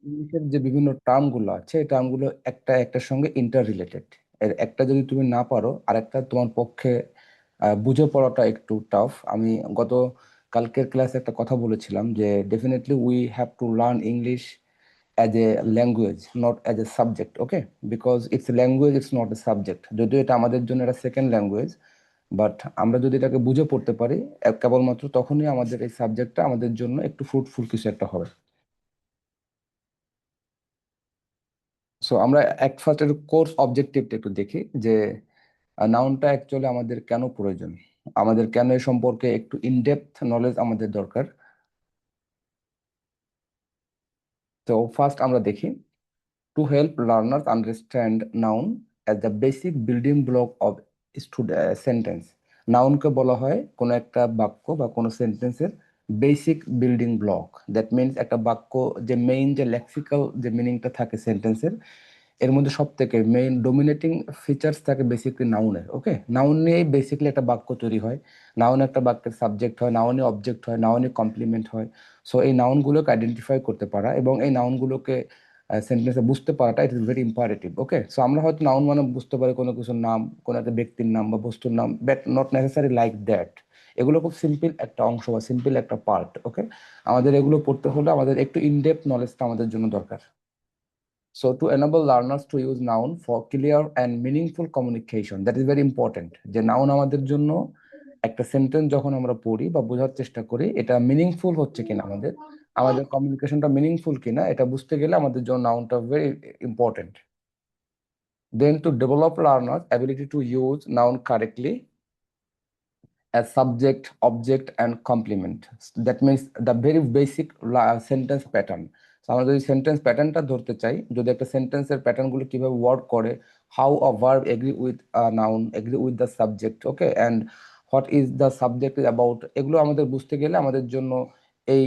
ইংলিশের যে বিভিন্ন টার্ম গুলো আছে এই টার্ম গুলো একটা একটার সঙ্গে ইন্টার রিলেটেড। এর একটা যদি তুমি না পারো আরেকটা তোমার পক্ষে বুঝে পড়াটা একটু টাফ। আমি গত কালকের ক্লাসে একটা কথা বলেছিলাম যে definitely we have to learn English as a language, not as a subject. Okay, because it's language, it's not a subject. যদিও এটা আমাদের জন্য একটা সেকেন্ড ল্যাঙ্গুয়েজ, বাট আমরা যদি এটাকে বুঝে পড়তে পারি কেবলমাত্র তখনই আমাদের এই সাবজেক্টটা আমাদের জন্য একটু ফ্রুটফুল কিছু একটা হবে। সো আমরা এক ফার্স্ট একটু কোর্স অবজেক্টিভটা একটু দেখি যে নাউনটা অ্যাকচুয়ালি আমাদের কেন প্রয়োজন, আমাদের কেন এ সম্পর্কে একটু ইনডেপথ নলেজ আমাদের দরকার। তো ফার্স্ট আমরা দেখি, to help learners understand noun as the basic building block of sentence. নাউনকে বলা হয় কোনো একটা বাক্য বা কোনো সেন্টেন্সের basic building block. That means একটা বাক্য যে মেইন যে লেক্সিক্যাল যে মিনিংটা থাকে সেন্টেন্সের, এর মধ্যে সব থেকে মেইন ডোমিনেটিং ফিচার্স থাকে বেসিকলি নাউনের। ওকে, নাউন নিয়েই বেসিকলি একটা বাক্য তৈরি হয়। নাউন একটা বাক্যের সাবজেক্ট হয়, নাউনে অবজেক্ট হয়, নাউনে কমপ্লিমেন্ট হয়। সো এই নাউনগুলোকে আইডেন্টিফাই করতে পারা এবং এই নাউনগুলোকে সেন্টেন্সে বুঝতে পারাটা ইট is very imperative. Okay, so আমরা হয়তো নাউন মানে বুঝতে পারি কোনো কিছুর নাম, কোনো একটা ব্যক্তির নাম বা বস্তুর নাম, but not necessary like that. এগুলো খুব সিম্পল একটা অংশ বা সিম্পল একটা পার্ট। ওকে, আমাদের এগুলো পড়তে হলে আমাদের একটু ইনডেপথ নলেজটা আমাদের জন্য দরকার। So to enable learners to use noun for clear and meaningful communication, that is very important. যে নাউন আমাদের জন্য একটা সেন্টেন্স যখন আমরা পড়ি বা বোঝার চেষ্টা করি এটা মিনিংফুল হচ্ছে কিনা, আমাদের আমাদের কমিউনিকেশনটা মিনিংফুল কিনা এটা বুঝতে গেলে আমাদের জন্য নাউনটা very important. Then to develop learners ability to use noun correctly as subject, object, and complement. That means the very basic sentence pattern. So আমরা যদি সেন্টেন্স প্যাটার্নটা ধরতে চাই, যদি একটা সেন্টেন্সের প্যাটার্নগুলো কিভাবে ওয়ার্ক করে, how a verb agree with a noun, agree with the subject, okay, and what is the subject is about, এগুলো আমাদের বুঝতে গেলে আমাদের জন্য এই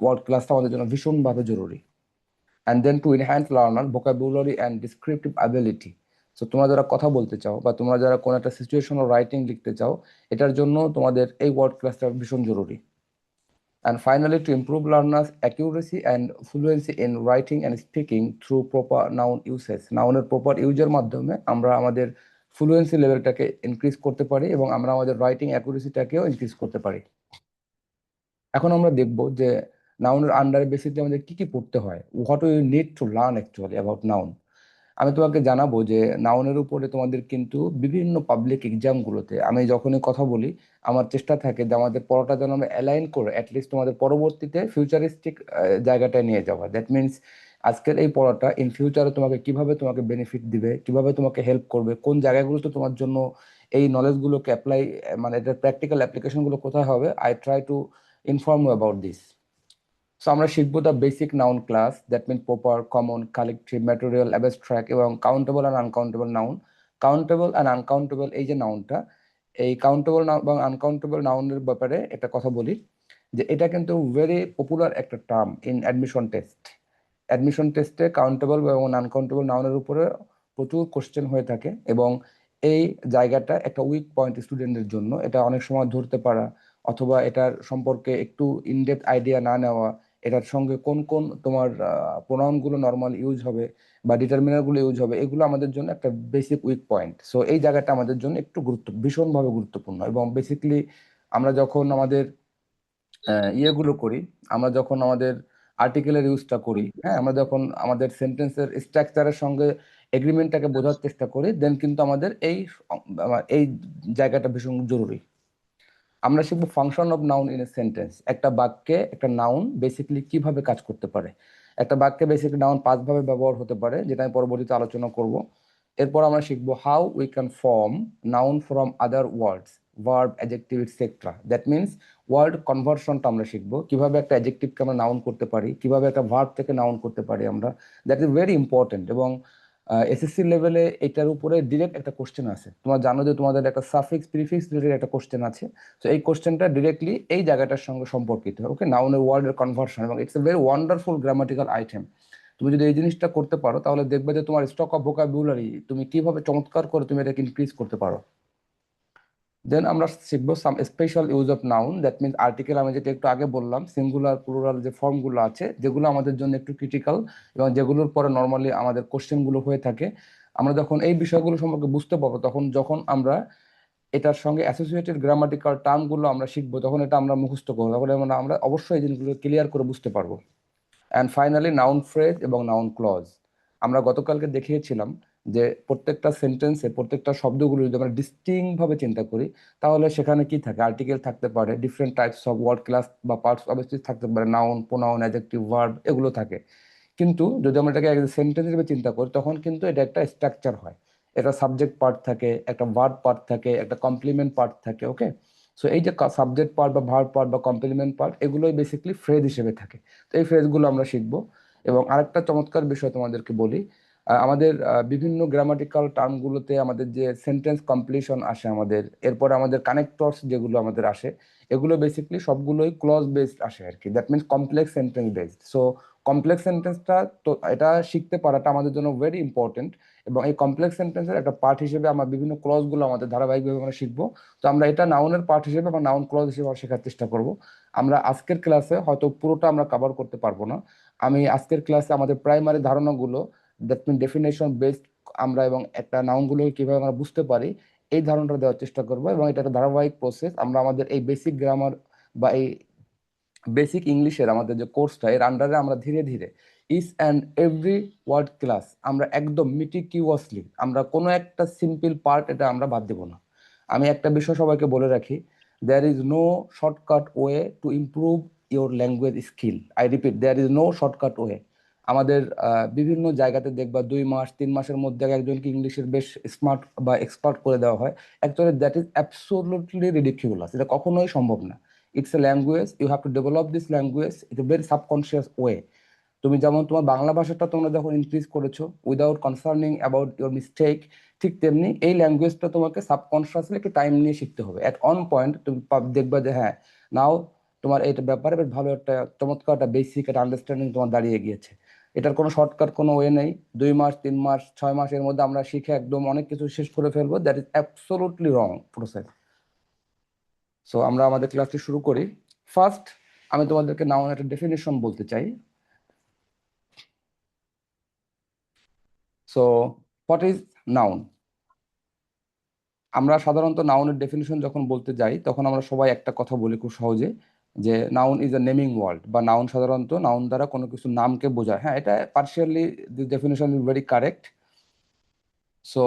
ওয়ার্ড ক্লাসটা আমাদের জন্য ভীষণভাবে জরুরি। And then to enhance learner vocabulary and descriptive ability. So তোমরা যারা কথা বলতে চাও বা তোমরা যারা কোনো একটা সিচুয়েশনাল রাইটিং লিখতে চাও, এটার জন্য তোমাদের এই ওয়ার্ড ক্লাসটা ভীষণ জরুরি। And finally to improve learners accuracy and fluency in writing and speaking through proper noun usage. নাউনের প্রপার ইউজের মাধ্যমে আমরা আমাদের ফ্লুয়েন্সি লেভেলটাকে ইনক্রিজ করতে পারি এবং আমরা আমাদের রাইটিং অ্যাকুরেসিটাকেও ইনক্রিজ করতে পারি। এখন আমরা দেখব যে নাউনের আন্ডারে বেসিকলি আমাদের কি কি পড়তে হয়, what we need to learn actually about noun. আমি তোমাকে জানাবো যে নাউনের উপরে তোমাদের কিন্তু বিভিন্ন পাবলিক এক্সামগুলোতে আমি যখনই কথা বলি আমার চেষ্টা থাকে যে আমাদের পড়াটা যেন আমরা অ্যালাইন করে অ্যাটলিস্ট তোমাদের পরবর্তীতে ফিউচারিস্টিক জায়গাটায় নিয়ে যাওয়া। দ্যাট মিনস আজকের এই পড়াটা ইন ফিউচারে তোমাকে কিভাবে তোমাকে বেনিফিট দিবে, কিভাবে তোমাকে হেল্প করবে, কোন জায়গাগুলোতে তোমার জন্য এই নলেজগুলোকে অ্যাপ্লাই, মানে এটার প্র্যাকটিক্যাল অ্যাপ্লিকেশনগুলো কোথায় হবে, I try to inform you about this. So আমরা শিখবো the basic noun class, that mean proper, common, collective, material, abstract এবং countable and uncountable noun. Countable and uncountable এই যে নাউনটা, এই কাউন্টেবল নাউন এবং আনকাউন্টেবল নাউনের ব্যাপারে একটা কথা বলি যে এটা কিন্তু ভেরি পপুলার একটা term in admission test. Admission টেস্টে কাউন্টেবল এবং আনকাউন্টেবল নাউনের উপরে প্রচুর কোশ্চেন হয়ে থাকে এবং এই জায়গাটা একটা উইক পয়েন্ট স্টুডেন্টদের জন্য। এটা অনেক সময় ধরতে পারা অথবা এটার সম্পর্কে একটু ইনডেপথ আইডিয়া না নেওয়া, এটার সঙ্গে কোন কোন তোমার প্রোনাউনগুলো নর্মাল ইউজ হবে বা ডিটারমিনারগুলো ইউজ হবে, এগুলো আমাদের জন্য একটা বেসিক উইক পয়েন্ট। সো এই জায়গাটা আমাদের জন্য একটু ভীষণভাবে গুরুত্বপূর্ণ। এবং বেসিকলি আমরা যখন আমাদের ইয়েগুলো করি, আমরা যখন আমাদের আর্টিকেলের ইউজটা করি, হ্যাঁ, আমরা যখন আমাদের সেন্টেন্সের স্ট্রাকচারের সঙ্গে এগ্রিমেন্টটাকে বোঝার চেষ্টা করি, দেন কিন্তু আমাদের এই জায়গাটা ভীষণ জরুরি। আমরা শিখবো function of noun in a sentence. একটা বাক্যে একটা নাউন বেসিক্যালি কিভাবে কাজ করতে পারে। একটা বাক্যে বেসিক্যালি নাউন পাঁচভাবে ব্যবহার হতে পারে, যেটা আমি পরবর্তীতে আলোচনা করব। এরপর আমরা শিখবো how we can form noun from other words, verb, adjective etcetera. That means word কনভার্সনটা আমরা শিখবো, কিভাবে একটা অ্যাডজেক্টিভকে আমরা নাউন করতে পারি, কিভাবে একটা ভার্ব থেকে নাউন করতে পারি আমরা। That is very important. এবং এসএসসি লেভেলে এটার উপরে ডিরেক্ট একটা কোশ্চেন আছে। তোমরা জানো যে তোমাদের একটা সাফিক্স প্রিফিক্স রিলেটেড একটা কোশ্চেন আছে। তো এই কোশ্চেনটা ডিরেক্টলি এই জায়গাটার সঙ্গে সম্পর্কিত। ওকে, নাউনের ওয়ার্ডের কনভার্সন এবং it's a very wonderful grammatical item. তুমি যদি এই জিনিসটা করতে পারো তাহলে দেখবে যে তোমার স্টক অফ ভোকাবুলারি তুমি কিভাবে চমৎকার করে তুমি এটাকে ইনক্রিজ করতে পারো। দেন আমরা শিখবো some special use of noun, that means article. আমি যেটা একটু আগে বললাম, সিঙ্গুলার প্লুরাল যে ফর্মগুলো আছে যেগুলো আমাদের জন্য একটু ক্রিটিক্যাল এবং যেগুলোর পরে নর্মালি আমাদের কোশ্চেনগুলো হয়ে থাকে, আমরা যখন এই বিষয়গুলো সম্পর্কে বুঝতে পারবো, তখন যখন আমরা এটার সঙ্গে অ্যাসোসিয়েটেড গ্রামাটিক্যাল টার্মগুলো আমরা শিখবো, তখন এটা আমরা মুখস্থ করবো, তখন আমরা অবশ্যই এই জিনিসগুলো ক্লিয়ার করে বুঝতে পারবো। অ্যান্ড ফাইনালি নাউন ফ্রেজ এবং নাউন ক্লজ। আমরা গতকালকে দেখিয়েছিলাম যে প্রত্যেকটা সেন্টেন্সে প্রত্যেকটা শব্দগুলো যদি আমরা ডিস্টিংক্ট ভাবে চিন্তা করি, তাহলে সেখানে কি থাকে, আর্টিকেল থাকতে পারে, different types of word class বা পার্টস অফ স্পিচ থাকতে পারে, নাউন, প্রোনাউন, অ্যাডজেক্টিভ, ভার্ব, এগুলো থাকে। কিন্তু যদি আমরা এটাকে সেন্টেন্স হিসেবে চিন্তা করি, তখন কিন্তু এটা একটা স্ট্রাকচার হয়। এটা সাবজেক্ট পার্ট থাকে, একটা ভার্ব পার্ট থাকে, একটা কমপ্লিমেন্ট পার্ট থাকে। ওকে, সো এই যে সাবজেক্ট পার্ট বা ভার্ব পার্ট বা কমপ্লিমেন্ট পার্ট, এগুলোই বেসিক্যালি ফ্রেজ হিসেবে থাকে। তো এই ফ্রেজগুলো আমরা শিখবো। এবং আরেকটা চমৎকার বিষয় তোমাদেরকে বলি, আমাদের বিভিন্ন গ্রামাটিক্যাল টার্মগুলোতে আমাদের যে সেন্টেন্স কমপ্লিশন আসে আমাদের, এরপরে আমাদের কানেক্টরস যেগুলো আমাদের আসে, এগুলো বেসিক্যালি সবগুলোই ক্লজ বেসড আসে আর কি, that means complex sentence based. So complex সেন্টেন্সটা, তো এটা শিখতে পারাটা আমাদের জন্য ভেরি ইম্পর্টেন্ট। এবং এই কমপ্লেক্স সেন্টেন্সের একটা পার্ট হিসেবে আমরা বিভিন্ন ক্লজগুলো আমাদের ধারাবাহিকভাবে আমরা শিখবো। তো আমরা এটা নাউনের পার্ট হিসেবে বা নাউন ক্লজ হিসেবে শেখার চেষ্টা করব। আমরা আজকের ক্লাসে হয়তো পুরোটা আমরা কভার করতে পারবো না। আমি আজকের ক্লাসে আমাদের প্রাইমারি ধারণাগুলো, দ্যাট মিন ডেফিনেশন বেসড, আমরা এবং একটা নাউনগুলো কিভাবে আমরা বুঝতে পারি, এই ধারণাটা দেওয়ার চেষ্টা করবো। এবং এটা একটা ধারাবাহিক প্রসেস। আমরা আমাদের এই বেসিক গ্রামার বা এই বেসিক ইংলিশের আমাদের যে কোর্সটা, এর আন্ডারে আমরা ধীরে ধীরে each and every word class আমরা একদম মিটিকিউয়াসলি, আমরা কোনো একটা সিম্পল পার্ট এটা আমরা বাদ দেবো না। আমি একটা বিষয় সবাইকে বলে রাখি, there is no shortcut way to improve your language skill. I repeat, there is no shortcut way. আমাদের বিভিন্ন জায়গাতে দেখবা 2 মাস 3 মাসের মধ্যে একজনকে ইংলিশের বেশ স্মার্ট বা এক্সপার্ট করে দেওয়া হয়। Actually that is absolutely ridiculous, এটা কখনোই সম্ভব না। It's a language, you have to develop this language it a very subconscious way. তুমি যেমন তোমার বাংলা ভাষাটা তোমরা যখন ইনক্রিজ করেছো without concerning about your mistake, ঠিক তেমনি এই ল্যাঙ্গুয়েজটা তোমাকে সাবকনসিয়াসলি একটু টাইম নিয়ে শিখতে হবে। অ্যাট অন পয়েন্ট তুমি দেখবা যে হ্যাঁ, নাও তোমার এইটা ব্যাপারে বেশ ভালো একটা চমৎকার একটা বেসিক একটা আন্ডারস্ট্যান্ডিং তোমার দাঁড়িয়ে গিয়েছে। এটার কোনো শর্টকাট কোনো ওয়ে নেই। 2 মাস 3 মাস 6 মাস এর মধ্যে আমরা শিখে একদম অনেক কিছু শেষ করে ফেলবো, that is absolutely wrong process. So আমরা আমাদের ক্লাসটি শুরু করি। ফার্স্ট, আমি তোমাদেরকে নাউন একটা ডেফিনেশন বলতে চাই। So what is noun? আমরা সাধারণত নাউনের ডেফিনেশন যখন বলতে যাই, তখন আমরা সবাই একটা কথা বলি খুব সহজে, যে noun is a naming word, বা নাউন সাধারণত নাউন দ্বারা কোনো কিছু নামকে বোঝায়। হ্যাঁ, এটা partially this definition is very correct. So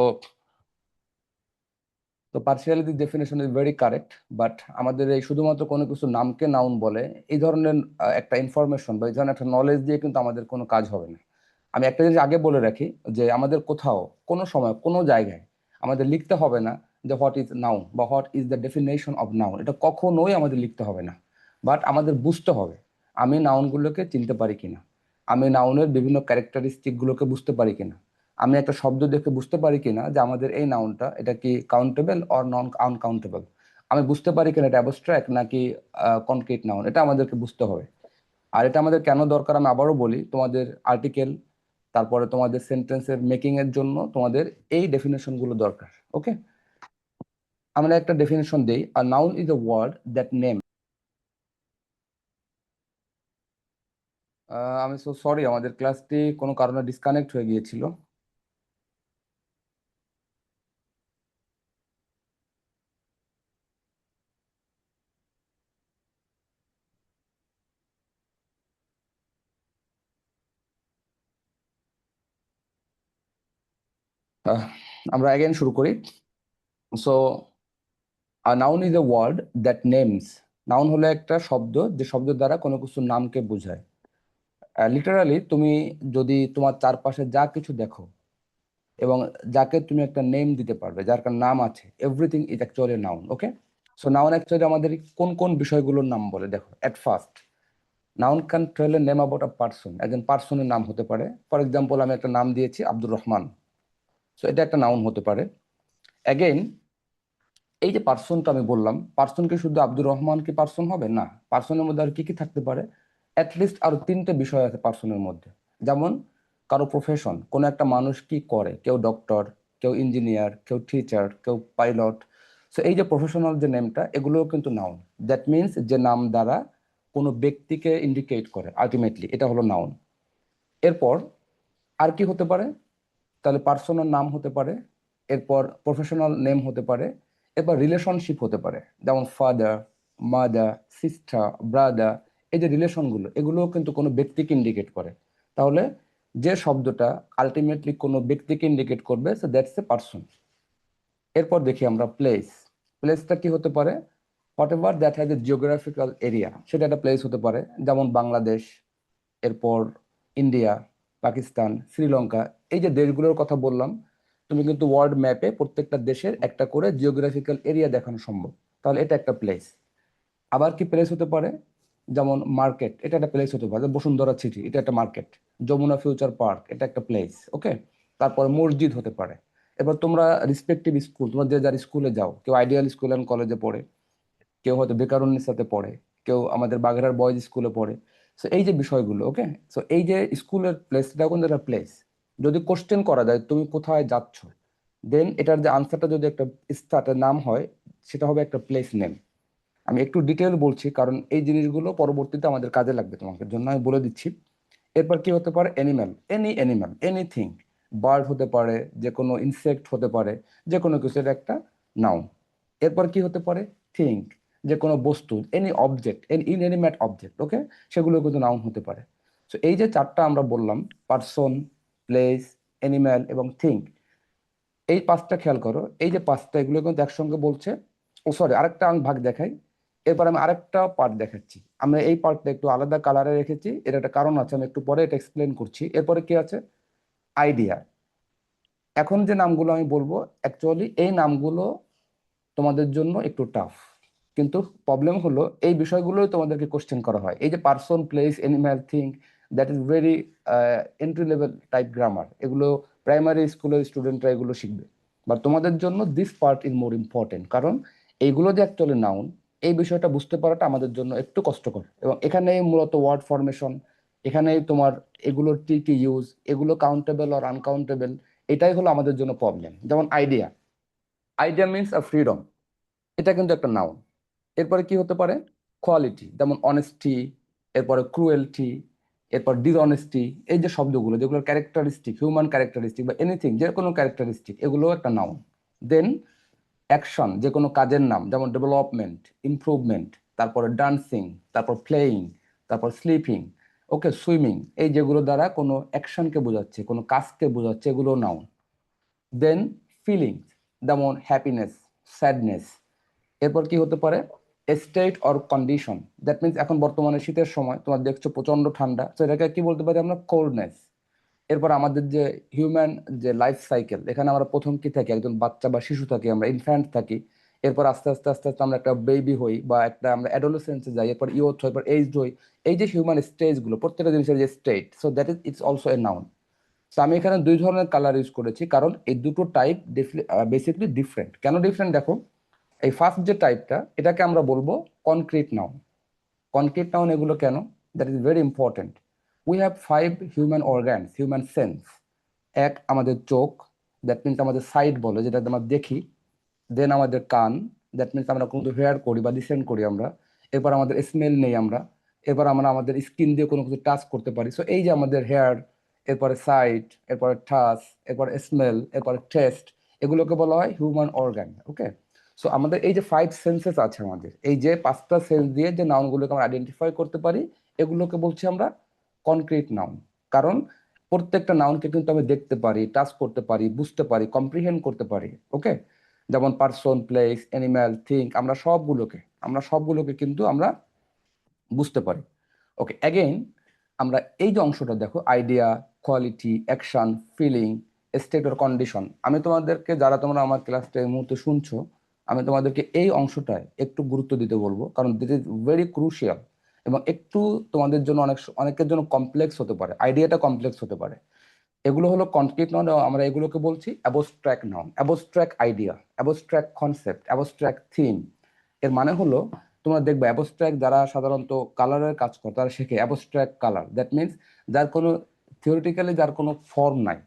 তো partially this definition is very correct, but আমাদের এই শুধুমাত্র কোনো কিছু নামকে নাউন বলে এই ধরনের একটা ইনফরমেশন বা এই ধরনের একটা নলেজ দিয়ে কিন্তু আমাদের কোনো কাজ হবে না। আমি একটা জিনিস আগে বলে রাখি, যে আমাদের কোথাও কোনো সময় কোনো জায়গায় আমাদের লিখতে হবে না যে হোয়াট ইজ নাউন বা what is the definition of noun, এটা কখনোই আমাদের লিখতে হবে না। বাট আমাদের বুঝতে হবে আমি নাউনগুলোকে চিনতে পারি কিনা, আমি নাউনের বিভিন্ন ক্যারেক্টারিস্টিক গুলোকে বুঝতে পারি কিনা, আমি একটা শব্দ দেখে বুঝতে পারি কিনা যে আমাদের এই নাউনটা এটা কি কাউন্টেবল অর নন আনকাউন্টেবল, আমি বুঝতে পারি কিনা এটা অ্যাবস্ট্রাক্ট নাকি কনক্রিট নাউন, এটা আমাদেরকে বুঝতে হবে। আর এটা আমাদের কেন দরকার আমি আবারও বলি, তোমাদের আর্টিকেল, তারপরে তোমাদের সেন্টেন্সের মেকিং এর জন্য তোমাদের এই ডেফিনেশন গুলো দরকার। ওকে, আমরা একটা ডেফিনেশন দেই, a noun is a word that name. আমি সো সরি, আমাদের ক্লাসটি কোনো কারণে ডিসকানেক্ট হয়ে গিয়েছিল। আহ, আমরা অ্যাগেন শুরু করি। So a noun is a word that names. Noun হলো একটা শব্দ যে শব্দের দ্বারা কোনো কিছুর নামকে বোঝায়। লিটারালি তুমি যদি তোমার চারপাশে যা কিছু দেখো এবং যাকে তুমি একটা নেম দিতে পারবে, যার একটা নাম আছে, everything is actually noun. Okay, so noun actually আমাদের কোন কোন বিষয়গুলোর নাম বলে দেখো। At first, noun can tell a name about a person. একজন পার্সনের নাম হতে পারে। ফর এক্সাম্পল, আমি একটা নাম দিয়েছি আব্দুর রহমান, সো এটা একটা নাউন হতে পারে। অ্যাগেইন, এই যে পার্সনটা আমি বললাম, পার্সন কি শুধু আব্দুর রহমান কি পার্সন হবে? না, পার্সনের মধ্যে আর কি কি থাকতে পারে? অ্যাটলিস্ট আরো 3টে বিষয় আছে পার্সনের মধ্যে। যেমন কারো প্রফেশন, কোনো একটা মানুষ কি করে, কেউ ডক্টর, কেউ ইঞ্জিনিয়ার, কেউ টিচার, কেউ পাইলট। সো এই যে প্রফেশনাল যে নেমটা, এগুলোও কিন্তু নাউন। দ্যাট মিনস যে নাম দ্বারা কোনো ব্যক্তিকে ইন্ডিকেট করে, আলটিমেটলি এটা হলো নাউন। এরপর আর কি হতে পারে? তাহলে পার্সোনাল নাম হতে পারে, এরপর প্রফেশনাল নেম হতে পারে, এরপর রিলেশনশিপ হতে পারে, যেমন ফাদার, মাদার, সিস্টার, ব্রাদার। এই যে রিলেশনগুলো, এগুলোও কিন্তু কোনো ব্যক্তিকে ইন্ডিকেট করে। তাহলে যে শব্দটা আলটিমেটলি কোনো ব্যক্তিকে ইন্ডিকেট করবে, সো দ্যাটস এ পার্সন। এরপর দেখি আমরা প্লেস। প্লেসটা কি হতে পারে? What ever that has a geographical area, সেটা একটা প্লেস হতে পারে, যেমন বাংলাদেশ, এরপর ইন্ডিয়া, পাকিস্তান, শ্রীলঙ্কা। এই যে দেশগুলোর কথা বললাম, তুমি কিন্তু ওয়ার্ল্ড ম্যাপে প্রত্যেকটা দেশের একটা করে জিওগ্রাফিক্যাল এরিয়া দেখানো সম্ভব। তাহলে এটা একটা প্লেস। আবার কি প্লেস হতে পারে? যেমন মার্কেট, এটা একটা প্লেস হতে পারে। বসুন্ধরা সিটি, এটা একটা মার্কেট। যমুনা ফিউচার পার্ক, এটা একটা প্লেস। ওকে। তারপর মসজিদ হতে পারে। এবার তোমরা রিসপেক্টিভ স্কুল, তোমরা যে যার স্কুলে যাও, কেউ আইডিয়াল স্কুল অ্যান্ড কলেজে পড়ে, কেউ হয়তো বেকারুন্নিসাতে পড়ে, কেউ আমাদের বাগেরহাট বয়েজ স্কুলে পড়ে। সো এই যে বিষয়গুলো, ওকে। সো এই যে স্কুলের প্লেসটা কিন্তু একটা প্লেস। যদি কোশ্চেন করা যায় তুমি কোথায় যাচ্ছ, দেন এটার যে আনসারটা যদি একটা স্থানের নাম হয়, সেটা হবে একটা প্লেস নেম। আমি একটু ডিটেল বলছি, কারণ এই জিনিসগুলো পরবর্তীতে আমাদের কাজে লাগবে, তোমাকে জন্য আমি বলে দিচ্ছি। এরপর কি হতে পারে? Animal, any animal, anything. Bird হতে পারে, যে কোনো ইনসেক্ট হতে পারে, যে কোনো কিছু, এটা একটা নাউন। এরপর কি হতে পারে? থিঙ্ক, যে কোনো বস্তু, any object, any inanimate object, okay, সেগুলো কিন্তু নাউন হতে পারে। সো এই যে চারটা আমরা বললাম, পার্সন, প্লেস, অ্যানিম্যাল এবং থিঙ্ক, এই পাঁচটা খেয়াল করো। এই যে পাঁচটা, এগুলো কিন্তু একসঙ্গে বলছে। ও সরি, আরেকটা আমি ভাগ দেখাই। এরপর আমি আরেকটা পার্ট দেখাচ্ছি। আমরা এই পার্টটা একটু আলাদা কালারে রেখেছি, এর একটা কারণ আছে, আমি একটু পরে এটা এক্সপ্লেন করছি। এরপরে কি আছে? আইডিয়া। এখন যে নামগুলো আমি বলবো, অ্যাকচুয়ালি এই নামগুলো তোমাদের জন্য একটু টাফ, কিন্তু প্রবলেম হলো এই বিষয়গুলোই তোমাদেরকে কোশ্চেন করা হয়। এই যে person, place, animal, thing, that is very entry level type grammar. এগুলো প্রাইমারি স্কুলের স্টুডেন্টরা এগুলো শিখবে। বা তোমাদের জন্য this part is more important, কারণ এইগুলো যে অ্যাকচুয়ালি নাউন, এই বিষয়টা বুঝতে পারাটা আমাদের জন্য একটু কষ্টকর। এবং এখানেই মূলত ওয়ার্ড ফরমেশন, এখানেই তোমার এগুলোর কি কি ইউজ, এগুলো কাউন্টেবল আর আনকাউন্টেবল, এটাই হলো আমাদের জন্য প্রবলেম। যেমন idea, idea means a freedom, এটা কিন্তু একটা নাউন। এরপরে কি হতে পারে? কোয়ালিটি, যেমন অনেস্টি, এরপরে ক্রুয়েলটি, এরপর ডিসঅনেস্টি। এই যে শব্দগুলো, যেগুলো ক্যারেক্টারিস্টিক, হিউম্যান ক্যারেক্টারিস্টিক বা এনিথিং, যে কোনো ক্যারেক্টারিস্টিক, এগুলো একটা নাউন। দেন অ্যাকশন, যে কোনো কাজের নাম, যেমন ডেভেলপমেন্ট, ইমপ্রুভমেন্ট, তারপরে ডান্সিং, তারপর প্লেয়িং, তারপর স্লিপিং, ওকে, সুইমিং। এই যেগুলো দ্বারা কোনো অ্যাকশনকে বোঝাচ্ছে, কোনো কাজকে বোঝাচ্ছে, এগুলো নাউন। দেন ফিলিংস, যেমন হ্যাপিনেস, স্যাডনেস। এরপর কি হতে পারে? State or condition, that means এখন বর্তমানে শীতের সময় তোমার দেখছো প্রচন্ড ঠান্ডা, তো এটাকে কি বলতে পারি আমরা? কোল্ডনেস। এরপর আমাদের যে হিউম্যান যে লাইফ সাইকেল, এখানে আমরা প্রথম কি থাকি? একজন বাচ্চা বা শিশু থাকি, আমরা ইনফ্যান্ট থাকি। এরপর আস্তে আস্তে আস্তে আস্তে আমরা একটা বেবি হই, বা একটা আমরা অ্যাডোলেসেন্সে যাই, এরপর ইয়থ হই, এরপর এইজড হই। এই যে হিউম্যান স্টেজগুলো, প্রত্যেকটা জিনিসের যে state, so that is it's also a noun. তো আমি এখানে দুই ধরনের কালার ইউজ করেছি, কারণ এই দুটো টাইপ বেসিকলি ডিফারেন্ট। কেন ডিফারেন্ট দেখো। এই ফার্স্ট যে টাইপটা, এটাকে আমরা বলবো কনক্রিট নাউন। কনক্রিট নাউন এগুলো কেন? That is very important. We have 5 human organs, human sense. এক, আমাদের চোখ, দ্যাট মিনস আমাদের সাইট বলে, যেটা আমরা দেখি। দেন আমাদের কান, দ্যাট মিনস আমরা কোনো হেয়ার করি বা ডিসেন্ড করি আমরা। এরপর আমাদের স্মেল নেই আমরা। এরপর আমরা আমাদের স্কিন দিয়ে কোনো কিছু টাচ করতে পারি। সো এই যে আমাদের হেয়ার, এরপরে সাইট, এরপরে টাচ, এরপরে স্মেল, এরপরে টেস্ট, এগুলোকে বলা হয় হিউম্যান অর্গান। ওকে। সো আমাদের এই যে 5 সেন্সেস আছে, আমাদের এই যে পাঁচটা সেন্স দিয়ে যে নাউনগুলোকে আমরা আইডেন্টিফাই করতে পারি, এগুলোকে বলছি আমরা কনক্রিট নাউন। কারণ প্রত্যেকটা নাউনকে কিন্তু আমি দেখতে পারি, টাচ করতে পারি, বুঝতে পারি, কম্প্রিহেন্ড করতে পারি। ওকে। যেমন পার্সন, প্লেস, অ্যানিম্যাল, থিঙ্ক, আমরা সবগুলোকে কিন্তু আমরা বুঝতে পারি। ওকে, অ্যাগেইন আমরা এই যে অংশটা দেখো, idea, quality, action, feeling, state or condition, আমি তোমাদেরকে, যারা তোমরা আমার ক্লাসটা এই মুহূর্তে শুনছো, আমি তোমাদেরকে এই অংশটায় একটু গুরুত্ব দিতে বলবো, কারণ দিস ইজ ভেরি ক্রুশিয়াল। এবং একটু তোমাদের জন্য অনেকের জন্য কমপ্লেক্স হতে পারে, আইডিয়াটা কমপ্লেক্স হতে পারে। এগুলো হলো কনক্রিট নাউন, আমরা এগুলোকে বলছি abstract noun, abstract idea, abstract concept, abstract theme. এর মানে হলো, তোমরা দেখবে অ্যাবস্ট্রাক্ট যারা সাধারণত কালারের কাজ করে, তারা শেখে অ্যাবস্ট্রাক্ট কালার। দ্যাট মিনস যার কোনো থিওরিটিক্যালি যার কোনো ফর্ম নাই,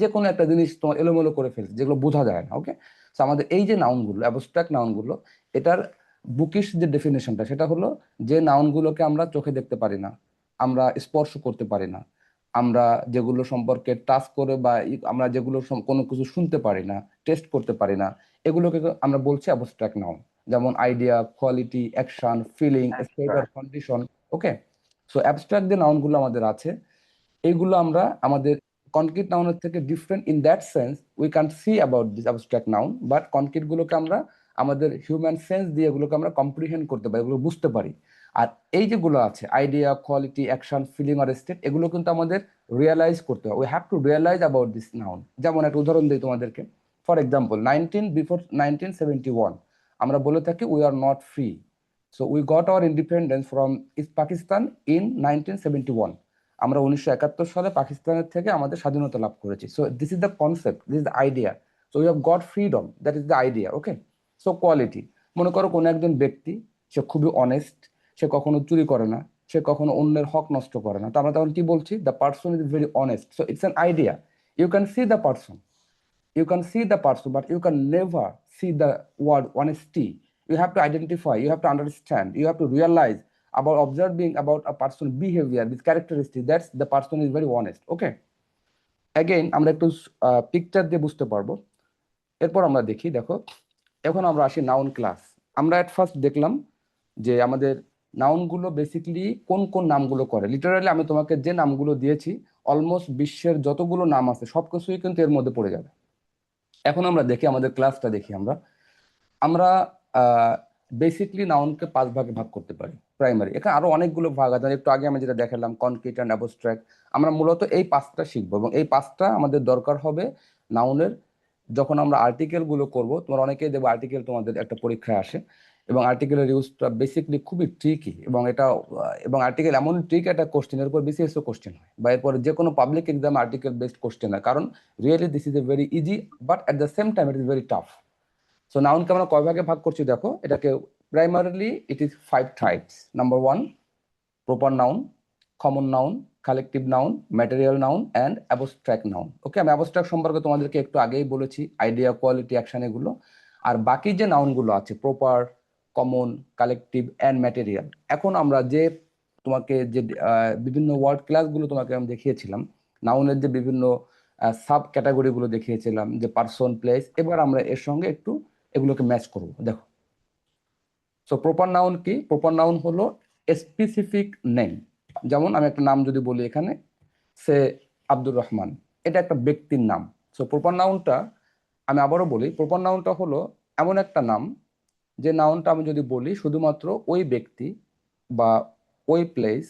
যে কোনো একটা জিনিস তোমার এলোমেলো করে ফেলছে, যেগুলো বোঝা যায় না। ওকে। তো আমাদের এই যে নাউনগুলো, অ্যাবস্ট্রাক্ট নাউনগুলো, এটার বুকিশ যে ডেফিনেশনটা সেটা হলো যে নাউনগুলোকে আমরা চোখে দেখতে পারি না, আমরা স্পর্শ করতে পারি না, আমরা যেগুলো সম্পর্কে টাচ করে বা আমরা যেগুলো কোনো কিছু শুনতে পারি না, টেস্ট করতে পারি না, এগুলোকে আমরা বলছি অ্যাবস্ট্রাক্ট নাউন। যেমন idea, quality, action, feeling, state or condition. Okay, so abstract যে নাউনগুলো আমাদের আছে, এইগুলো আমরা আমাদের কনক্রিট নাউনের থেকে different in that sense we can see about this abstract noun, but concrete গুলোকে আমরা আমাদের হিউম্যান সেন্স দিয়ে এগুলোকে আমরা কম্প্রিহেন্ড করতে পারি, এগুলো বুঝতে পারি। আর এই যেগুলো আছে আইডিয়া, কোয়ালিটি, অ্যাকশন, ফিলিং আর স্টেট, এগুলো কিন্তু আমাদের রিয়েলাইজ করতে হবে। We have to realise about this noun. যেমন একটা উদাহরণ দিই তোমাদেরকে। ফর এক্সাম্পল, বিফোর 1971 আমরা বলে থাকি we are not free. So we got hour independence from east Pakistan in 1971। আমরা 1971 সালে পাকিস্তানের থেকে আমাদের স্বাধীনতা লাভ করেছি। So this is the concept, this is the idea. So we have got freedom, that is the idea. Okay, so quality, মনে করো কোনো একজন ব্যক্তি, সে খুবই অনেস্ট, সে কখনো চুরি করে না, সে কখনো অন্যের হক নষ্ট করে না, তো আমরা তখন কি বলছি? The person is very honest. So it's an idea. You can see the person, you can see the person, but you can never see the word honesty. You have to identify, you have to understand, you have to realize about observing about a person's behavior, this characteristic, that's the person is very honest. Okay, again আমরা একটু picture দিয়ে বুঝতে পারবো। এরপর আমরা দেখি, দেখো এখন আমরা আসি নাউন ক্লাস। আমরা এট ফার্স্ট দেখলাম যে আমাদের নাউনগুলো বেসিক্যালি কোন কোন নামগুলো করে। লিটারালি আমি তোমাকে যে নামগুলো দিয়েছি, অলমোস্ট বিশ্বের যতগুলো নাম আছে সবকিছুই কিন্তু এর মধ্যে পড়ে যাবে। এখন আমরা দেখি আমাদের ক্লাসটা দেখি। আমরা আমরা বেসিকলি নাউনকে 5 ভাগে ভাগ করতে পারি। প্রাইমারি, এখানে আরো অনেকগুলো ভাগ আছে, একটু আগে আমি যেটা দেখালাম কনক্রিট অ্যান্ড অ্যাবস্ট্রাক্ট। আমরা মূলত এই 5টা শিখবো, এবং এই 5টা আমাদের দরকার হবে নাউনের। যখন আমরা আর্টিকেল গুলো করবো, তোমার অনেকেই দেবো আর্টিকেল তোমাদের একটা পরীক্ষায় আসে, এবং আর্টিকেলের ইউজটা বেসিকলি খুবই ট্রিকি, এবং এটা এবং আর্টিকেল এমন ট্রিক একটা কোশ্চেনের উপর বিসিএসও কোশ্চেন হয়, বা এরপর যে কোনো public exam article based question হয়, কারণ really this is a very easy, but at the same time it is very tough. So নাউনকে আমরা কয় ভাগে ভাগ করছি দেখো। এটাকে primarily it is 5 types. Number 1, proper noun, common noun, collective noun, material noun and abstract noun. Okay, আমি abstract সম্পর্কে তোমাদেরকে একটু আগেই বলেছি, আইডিয়া, কোয়ালিটি, অ্যাকশন, এগুলো। আর বাকি যে নাউনগুলো আছে proper, common, collective and material, এখন আমরা যে তোমাকে যে বিভিন্ন ওয়ার্ড ক্লাসগুলো তোমাকে আমি দেখিয়েছিলাম, নাউনের যে বিভিন্ন সাব ক্যাটাগরিগুলো দেখিয়েছিলাম, যে পার্সন, প্লেস, এবার আমরা এর সঙ্গে একটু এগুলোকে ম্যাচ করব। দেখো, সো প্রপার নাউন কি? প্রপার নাউন হলো স্পেসিফিক নেম। যেমন আমি একটা নাম যদি বলি এখানে, সে আব্দুর রহমান, এটা একটা ব্যক্তির নাম। সো প্রপার নাউনটা, আমি আবারও বলি, প্রপার নাউনটা হলো এমন একটা নাম, যে নাউনটা আমি যদি বলি শুধুমাত্র ওই ব্যক্তি বা ওই প্লেস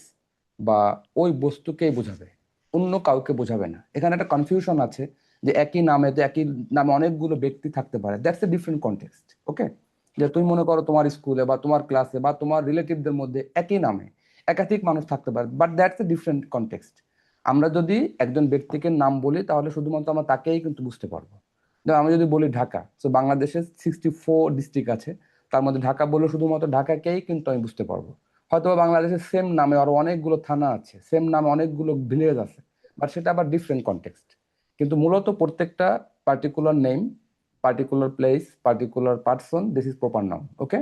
বা ওই বস্তুকেই বোঝাবে, অন্য কাউকে বোঝাবে না। এখানে একটা কনফিউশন আছে যে একই নামে, যে একই নামে অনেকগুলো ব্যক্তি থাকতে পারে, দ্যাটস এ ডিফারেন্ট কনটেক্সট। ওকে, যে তুমি মনে করো তোমার স্কুলে বা তোমার ক্লাসে বা তোমার রিলেটিভদের মধ্যে একই নামে একাধিক মানুষ থাকতে পারে, but that's a different context. আমরা যদি একজন ব্যক্তিকে নাম বলি তাহলে শুধুমাত্র আমরা তাকেই কিন্তু বুঝতে পারবো। যেমন আমি যদি বলি ঢাকা, তো বাংলাদেশে 64 ডিস্ট্রিক্ট আছে, তার মধ্যে ঢাকা বললে শুধুমাত্র ঢাকাকেই কিন্তু আমি বুঝতে পারবো। হয়তো বাংলাদেশের সেম নামে আরো অনেকগুলো থানা আছে, সেম নামে অনেকগুলো ভিলেজ আছে, বাট সেটা আবার ডিফারেন্ট কনটেক্সট। কিন্তু মূলত প্রত্যেকটা particular name, particular place, particular person, this is proper noun. Okay,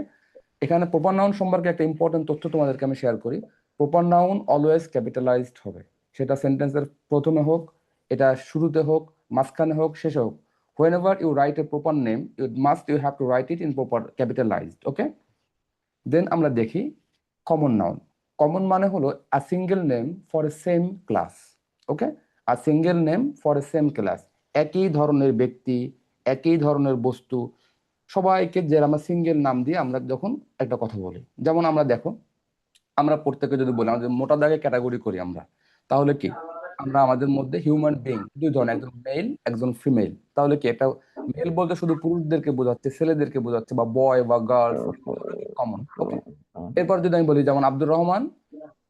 এখানে প্রপার নাউন সম্পর্কে একটা ইম্পর্টেন্ট তথ্য তোমাদেরকে আমি শেয়ার করি। প্রপার নাউন অলওয়েজ ক্যাপিটালাইজড হবে, সেটা সেন্টেন্সের প্রথমে হোক, এটা শুরুতে হোক, মাঝখানে হোক, শেষে হোক। whenever you write a proper name, you have to write it in proper capitalized. Okay, দেন আমরা দেখি কমন নাউন। কমন মানে হলো a single name for a same class. Okay, a single name for a same class, একই ধরনের ব্যক্তি, একই ধরনের বস্তু, সবাইকে যে আমরা সিঙ্গেল নাম দিয়ে আমরা যখন একটা কথা বলি। যেমন আমরা দেখো, আমরা প্রত্যেকে যদি বলি আমাদের মোটা দাগে ক্যাটাগরি করি আমরা, তাহলে কি আমরা আমাদের মধ্যে হিউম্যান বিং দুই ধরনের, একজন মেল, একজন ফিমেল। তাহলে কি এটা মেল বলতে শুধু পুরুষদেরকে বোঝাচ্ছে, ছেলেদেরকে বোঝাচ্ছে, বা বয় বা গার্লস, কমন। ওকে, এরপর যদি আমি বলি যেমন আব্দুর রহমান,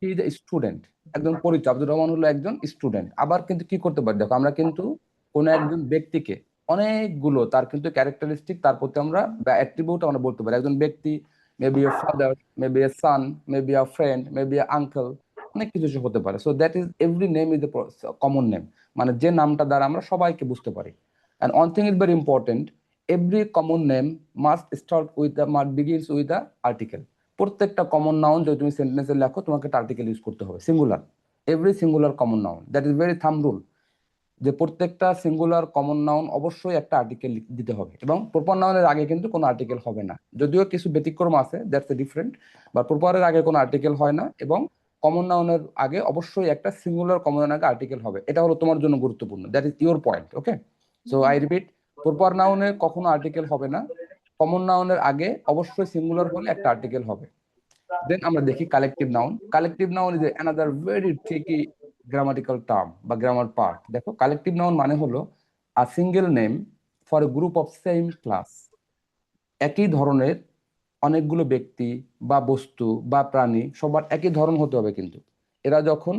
হি ইজ এ স্টুডেন্ট, একজন পরিচয়, আব্দুর রহমান হলো একজন স্টুডেন্ট। আবার কিন্তু কি করতে পারি দেখো, আমরা কিন্তু কোনো একজন ব্যক্তিকে অনেকগুলো তার কিন্তু ক্যারেক্টারিস্টিক, তার প্রতি আমরা বা অ্যাট্রিবিউট আমরা বলতে পারি। একজন ব্যক্তি maybe a father, maybe a son, maybe a friend, maybe a uncle, অনেক কিছু সে হতে পারে। So that is every name is a common name, মানে যে নামটা দ্বারা আমরা সবাইকে বুঝতে পারি। And one thing is very important, every common name must start with the begins with the article. প্রত্যেকটা কমন নাউন যদি তুমি সেন্টেন্সে লেখো তোমাকে একটা আর্টিকেল ইউজ করতে হবে, singular. Every singular common noun, that is very thumb rule, যে প্রত্যেকটা সিঙ্গুলার কমন নাউন অবশ্যই একটা আর্টিকেল দিতে হবে, এবং প্রপার নাউনের আগে কিন্তু কোনো আর্টিকেল হবে না। যদিও কিছু ব্যতিক্রম আছে, দ্যাটস এ ডিফারেন্ট, বা প্রপারের আগে কোনো আর্টিকেল হয় না, এবং কমন নাউনের আগে অবশ্যই একটা সিঙ্গুলার কমন নাউনের আগে আর্টিকেল হবে। এটা হলো তোমার জন্য গুরুত্বপূর্ণ, that is your point. Okay, so I repeat, proper নাউনে কখনো আর্টিকেল হবে না, কমন নাউনের আগে অবশ্যই সিঙ্গুলার হলে একটা আর্টিকেল হবে। দেন আমরা দেখি collective noun. Collective noun is another very tricky grammatical term বা গ্রামার পার্ট। দেখো, কালেকটিভ নাউন মানে হলো a single name for a group of same class. একই ধরনের অনেকগুলো ব্যক্তি বা বস্তু বা প্রাণী, সবার একই ধরন হতে হবে, কিন্তু এরা যখন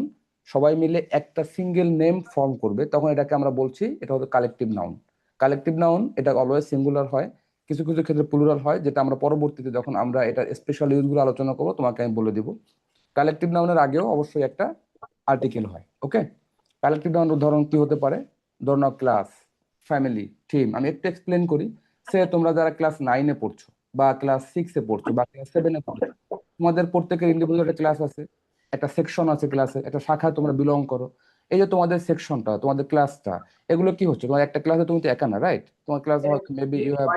সবাই মিলে একটা সিঙ্গেল নেম ফর্ম করবে তখন এটাকে আমরা বলছি, এটা হলো কালেকটিভ নাউন। কালেকটিভ নাউন এটা অলওয়েজ সিঙ্গুলার হয়, কিছু কিছু ক্ষেত্রে প্লুরাল হয়, যেটা আমরা পরবর্তীতে যখন আমরা এটা স্পেশাল ইউজগুলো আলোচনা করবো তোমাকে আমি বলে দিব। কালেকটিভ নাউনের আগেও অবশ্যই একটা আর্টিকেল হয়। ওকে, কালেকটিভ নাউন উদাহরণ কি হতে পারে? ধরুন ক্লাস, ফ্যামিলি, টিম। আমি একটু এক্সপ্লেন করি। সে তোমরা যারা ক্লাস 9-এ পড়ছো বা ক্লাস 6-এ পড়ছো বা ক্লাস 7-এ পড়ছো, তোমাদের প্রত্যেকের ইন্ডিভিজুয়াল একটা ক্লাস আছে, একটা সেকশন আছে ক্লাসে, একটা শাখায় তোমরা বিলং করো। এই যে তোমাদের সেকশনটা, তোমাদের ক্লাসটা, এগুলো কি হচ্ছে? তোমার একটা ক্লাসে তুমি তো একা না, রাইট? তোমার ক্লাসে হয়তো maybe you have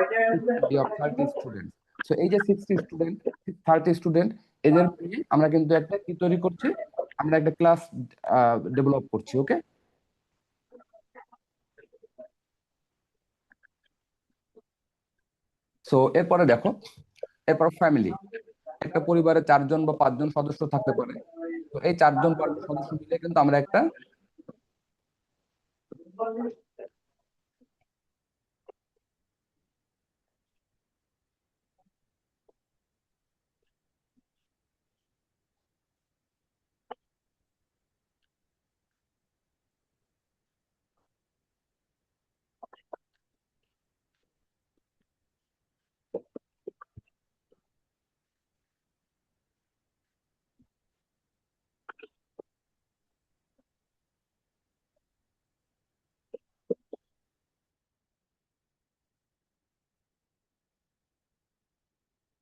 60 or 30 student. So এই যে 60 স্টুডেন্ট, 30 স্টুডেন্ট, এদের নিয়ে আমরা কিন্তু একটা কি তৈরি করছি? আমরা একটা ক্লাস ডেভেলপ করছি। ওকে, সো এরপরে দেখো, এরপর ফ্যামিলি। একটা পরিবারে 4জন বা 5জন সদস্য থাকতে পারে। তো এই 4জন 5জন সদস্য মিলে কিন্তু আমরা একটা,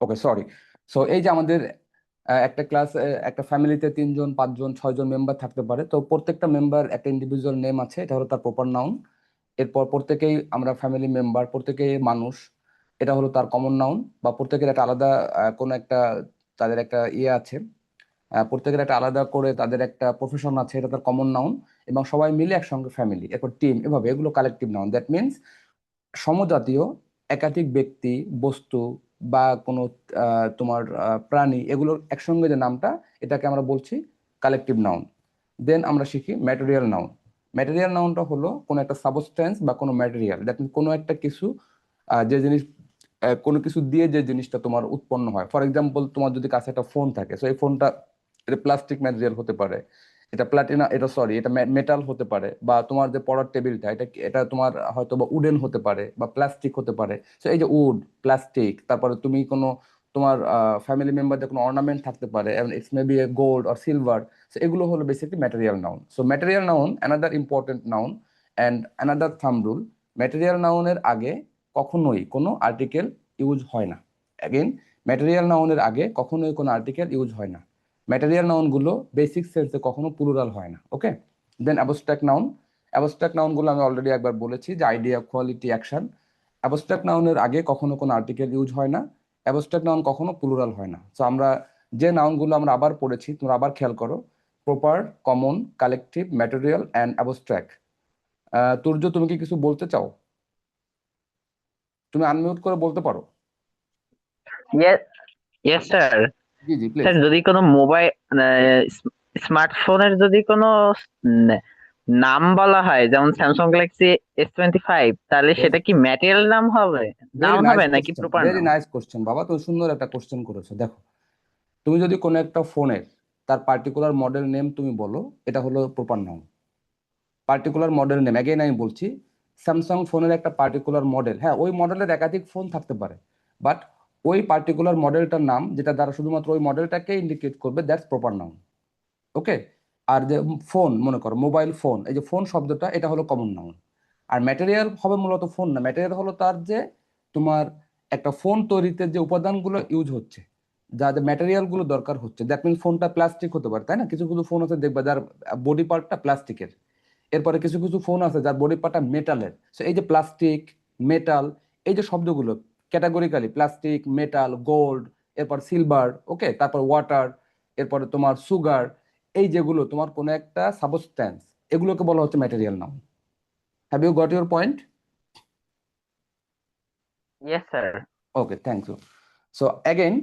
ওকে সরি। সো এই যে আমাদের একটা ক্লাস, একটা ফ্যামিলিতে 3জন 5জন 6জন মেম্বার থাকতে পারে। তো প্রত্যেকটা মেম্বার একটা ইন্ডিভিজুয়াল নেম আছে, এটা হলো তার প্রপার নাউন। এরপর প্রত্যেকেই আমরা ফ্যামিলি মেম্বার, প্রত্যেকেই মানুষ, এটা হলো তার কমন নাউন। বা প্রত্যেকের একটা আলাদা কোনো একটা, তাদের একটা ইয়ে আছে, প্রত্যেকের একটা আলাদা করে তাদের একটা প্রফেশন আছে, এটা তার কমন নাউন। এবং সবাই মিলে একসঙ্গে ফ্যামিলি, এরপর টিম, এভাবে এগুলো কালেকটিভ নাউন। দ্যাট মিনস সমজাতীয় একাধিক ব্যক্তি, বস্তু বা কোনো তোমার প্রাণী, এগুলোর একসঙ্গে যে নামটা, এটাকে আমরা বলছি কালেকটিভ নাউন। দেন আমরা শিখি ম্যাটেরিয়াল নাউন। ম্যাটেরিয়াল নাউনটা হলো কোনো একটা সাবস্টেন্স বা কোনো ম্যাটেরিয়াল, দ্যাট মিনস কোনো একটা কিছু, যে জিনিস, কোনো কিছু দিয়ে যে জিনিসটা তোমার উৎপন্ন হয়। ফর এক্সাম্পল, তোমার যদি কাছে একটা ফোন থাকে, তো এই ফোনটা, এটা প্লাস্টিক ম্যাটেরিয়াল হতে পারে, এটা প্লাটিনা, এটা সরি, এটা মেটাল হতে পারে, বা তোমার যে পড়ার টেবিলটা, এটা তোমার হয়তো বা উডেন হতে পারে বা প্লাস্টিক হতে পারে। তো এই যে উড, প্লাস্টিক, তারপরে তুমি কোনো, তোমার ফ্যামিলি মেম্বারদের কোনো অর্নামেন্ট থাকতে পারে, এবং it's may B a gold or silver. So এগুলো হলো basically material noun. So material noun another important noun and another thumb rule, material নাউনের আগে কখনোই কোনো আর্টিকেল ইউজ হয় না। অ্যাগেন, ম্যাটেরিয়াল নাউনের আগে কখনোই কোনো আর্টিকেল ইউজ হয় না। ম্যাটেরিয়াল নাউনগুলো বেসিক সেন্সে কখনো প্লুরাল হয় না। ওকে, দেন অ্যাবস্ট্রাক্ট নাউন। অ্যাবস্ট্রাক্ট নাউনগুলো আমি অলরেডি একবার বলেছি, যে আইডিয়া, কোয়ালিটি, অ্যাকশন। অ্যাবস্ট্রাক্ট নাউনের আগে কখনো কোনো আর্টিকেল ইউজ হয় না। অ্যাবস্ট্রাক্ট নাউন কখনো প্লুরাল হয় না। সো আমরা যে নাউনগুলো আমরা আবার পড়েছি, তোমরা আবার খেয়াল করো: proper, common, collective, material and abstract. Turya, তুমি কি কিছু বলতে চাও? তুমি আনমিউট করে বলতে পারো। Yes, yes sir. G G, please. Sir, যদি কোনো মোবাইল, স্মার্টফোনের যদি কোনো উম, নাম বলা হয়, যেমন স্যামসাং গ্যালাক্সি S25, তাহলে সেটা কি ম্যাটেরিয়াল নাম হবে, ভেরি নাউন হবে নাইস নাকি question, proper very noun? Nice question বাবা, তুমি সুন্দর একটা কোশ্চেন করেছো। দেখো, তুমি যদি কোনো একটা ফোনের তার পার্টিকুলার মডেল নেম তুমি বলো, এটা হলো proper noun. Particular model name, again আমি বলছি, স্যামসাং ফোনের একটা পার্টিকুলার মডেল, হ্যাঁ ওই মডেলের একাধিক ফোন থাকতে পারে, বাট ওই পার্টিকুলার মডেলটার নাম, যেটা দ্বারা শুধুমাত্র ওই মডেলটাকে ইন্ডিকেট করবে, দ্যাটস প্রপার নাউন। ওকে, আর যে ফোন, মনে করো মোবাইল ফোন, এই যে ফোন শব্দটা, এটা হলো কমন নাউন। আর ম্যাটেরিয়াল হবে মূলত ফোন না, ম্যাটেরিয়াল হলো তার যে তোমার একটা ফোন তৈরিতে যে উপাদানগুলো ইউজ হচ্ছে, যা যে ম্যাটেরিয়াল গুলো দরকার হচ্ছে, দ্যাট মিন ফোনটা প্লাস্টিক হতে পারে, তাই না? কিছু কিছু ফোন আছে দেখবা যার বডি পার্টটা প্লাস্টিকের, এরপরে কিছু কিছু ফোন আছে যার বডি পার্টটা মেটালের। সো এই যে প্লাস্টিক, মেটাল, এই যে শব্দগুলো ক্যাটাগরিক্যালি প্লাস্টিক, মেটাল, গোল্ড, এরপর সিলভার, ওকে, তারপর ওয়াটার, এরপরে তোমার সুগার, এই যেগুলো তোমার কোনো একটা সাবস্ট্যান্স, এগুলোকে বলা হচ্ছে material noun. Have you got your point? Yes sir. Okay, thank you. So again,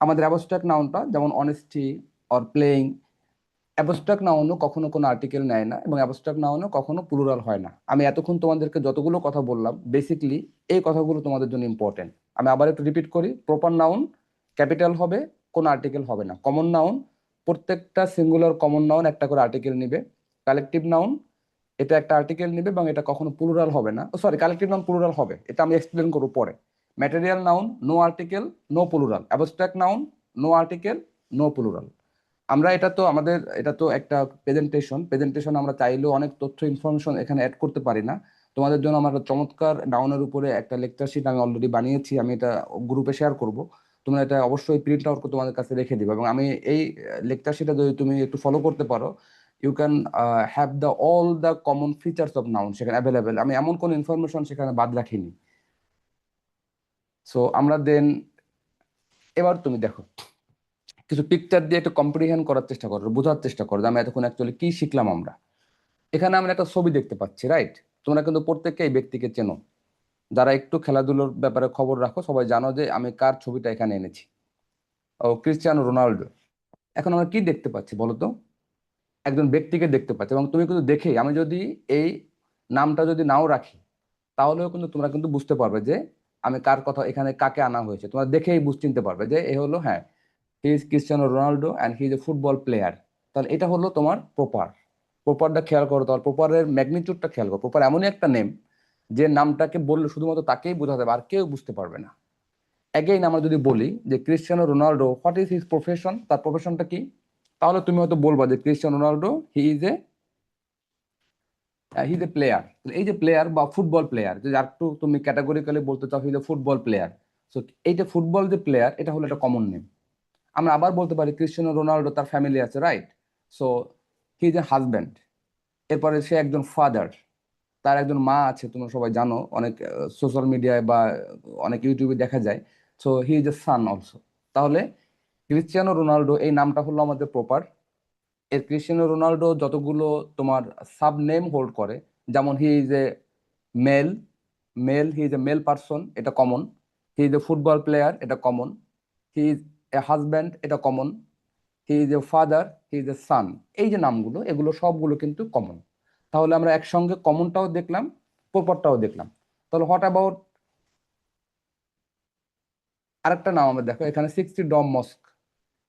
আমাদের অ্যাবস্ট্রাক্ট নাউনটা যেমন অনেস্টি অর প্লেইং, অ্যাবস্ট্রাক্ট নাউনও কখনো কোনো আর্টিকেল নেয় না এবং অ্যাবস্ট্রাক্ট নাউনও কখনো প্লুরাল হয় না। আমি এতক্ষণ তোমাদেরকে যতগুলো কথা বললাম, বেসিকলি এই কথাগুলো তোমাদের জন্য ইম্পর্টেন্ট। আমি আবার একটু রিপিট করি: প্রপার নাউন ক্যাপিটাল হবে, কোনো আর্টিকেল হবে না। কমন নাউন, প্রত্যেকটা সিঙ্গুলার কমন নাউন একটা করে আর্টিকেল নিবে। কালেকটিভ নাউন, এটা একটা আর্টিকেল নিবে এবং এটা কখনো প্লুরাল হবে না। সরি, কালেকটিভ নাউন প্লুরাল হবে, এটা আমি এক্সপ্লেন করবো পরে। Material noun no article, no plural. Abstract noun no article, no plural. আমরা এটা তো আমাদের, এটা তো একটা প্রেজেন্টেশন আমরা চাইলেও অনেক তথ্য ইনফরমেশন এখানে অ্যাড করতে পারি না। তোমাদের জন্য আমার একটা চমৎকার নাউনের উপরে একটা লেকচার শিট আমি অলরেডি বানিয়েছি, আমি এটা গ্রুপে শেয়ার করব। তোমরা এটা অবশ্যই প্রিন্ট আউট করে তোমাদের কাছে রেখে দিবে, এবং আমি এই লেকচার শিটটা যদি তুমি একটু ফলো করতে পারো, you can have the all the common features of noun সেখানে অ্যাভেলেবেল। আমি এমন কোনো ইনফরমেশন সেখানে বাদ রাখিনি। সো আমরা দেন, এবার তুমি দেখো, কিছু পিকচার দিয়ে একটু কম্প্রিহেন্ড করার চেষ্টা করো, বোঝার চেষ্টা করো যে আমি এতক্ষণ অ্যাকচুয়ালি কি শিখলাম আমরা। এখানে আমরা একটা ছবি দেখতে পাচ্ছি, রাইট? তোমরা কিন্তু প্রত্যেককে এই ব্যক্তিকে চেনো, যারা একটু খেলাধুলোর ব্যাপারে খবর রাখো সবাই জানো যে আমি কার ছবিটা এখানে এনেছি। ও ক্রিস্টিয়ানো রোনাল্ডো। এখন আমরা কি দেখতে পাচ্ছি বলো তো? একজন ব্যক্তিকে দেখতে পাচ্ছি, এবং তুমি কিন্তু দেখেই, আমি যদি এই নামটা যদি নাও রাখি, তাহলেও কিন্তু তোমরা কিন্তু বুঝতে পারবে যে আমি কার কথা, এখানে কাকে আনা হয়েছে, তোমরা দেখেই চিনতে পারবে যে এ হলো, হ্যাঁ, he is Cristiano Ronaldo and he is a football player. তাহলে এটা হলো তোমার প্রপার। প্রপারটা খেয়াল করো, তোমার প্রপারের ম্যাগনিটিউডটা খেয়াল করো। প্রপার এমনই একটা নেম যে নামটাকে বললে শুধুমাত্র তাকেই বোঝাতে হবে, আর কেউ বুঝতে পারবে না। অ্যাগেইন আমরা যদি বলি যে Cristiano Ronaldo, what is his profession, তার প্রফেশনটা কি, তাহলে তুমি হয়তো বলবা যে Cristiano Ronaldo he is a player. এই যে প্লেয়ার বা ফুটবল প্লেয়ার, যে আর একটু তুমি ক্যাটাগরিক্যালি বলতে চাও হি is a football player. So এই যে ফুটবল যে প্লেয়ার, এটা হলো একটা কমন নেম। আমরা আবার বলতে পারি ক্রিস্টিয়ানো রোনাল্ডো, তার ফ্যামিলি আছে, right? So he is a husband. এরপরে সে একজন ফাদার, তার একজন মা আছে, তোমরা সবাই জানো, অনেক সোশ্যাল মিডিয়ায় বা অনেক ইউটিউবে দেখা যায়। So he is a sun also. তাহলে ক্রিস্টিয়ানো রোনাল্ডো এই নামটা হলো আমাদের প্রপার। এর ক্রিস্টিয়ানো রোনাল্ডো যতগুলো তোমার সাব নেম হোল্ড করে, যেমন he is a male, he is a male person, এটা কমন। He is a football player, এটা কমন। হি ইজ এ হাজব্যান্ড, এটা কমন। He is a father, he is a son. এই যে নামগুলো, এগুলো সবগুলো কিন্তু কমন। তাহলে আমরা একসঙ্গে কমনটাও দেখলাম, প্রপারটাও দেখলাম। তাহলে হোয়াট অ্যাবাউট আরেকটা নাম? আমরা দেখো এখানে 60 ডম মস্ক।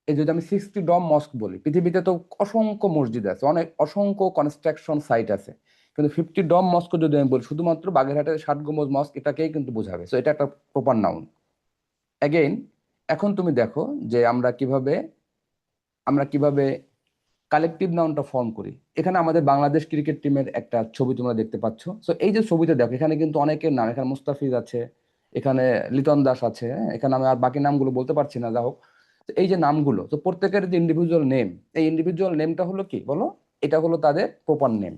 এই যদি আমি 60 ডম মস্ক বলি, পৃথিবীতে তো অসংখ্য মসজিদ আছে, অনেক অসংখ্য কনস্ট্রাকশন সাইট আছে, কিন্তু 50 ডম মস্ক যদি আমি বলি, শুধুমাত্র বাগেরহাটের 60 গম্বুজ মস্ক এটাকেই কিন্তু বোঝাবে। সো এটা একটা প্রপার নাউন। অ্যাগেইন, এখন তুমি দেখো যে আমরা কিভাবে কালেকটিভ নাউনটা ফর্ম করি। এখানে আমাদের বাংলাদেশ ক্রিকেট টিমের একটা ছবি তোমরা দেখতে পাচ্ছ। সো এই যে ছবিতে দেখো, এখানে কিন্তু অনেকের নাম, এখানে মুস্তাফিজ আছে, এখানে লিটন দাস আছে, হ্যাঁ, এখানে আমি আর বাকি নামগুলো বলতে পারছি না, যা হোক। তো এই যে নামগুলো, তো প্রত্যেকের যে ইন্ডিভিজুয়াল নেম, এই ইন্ডিভিজুয়াল নেমটা হলো কি বলো, এটা হলো তাদের প্রপার নেম।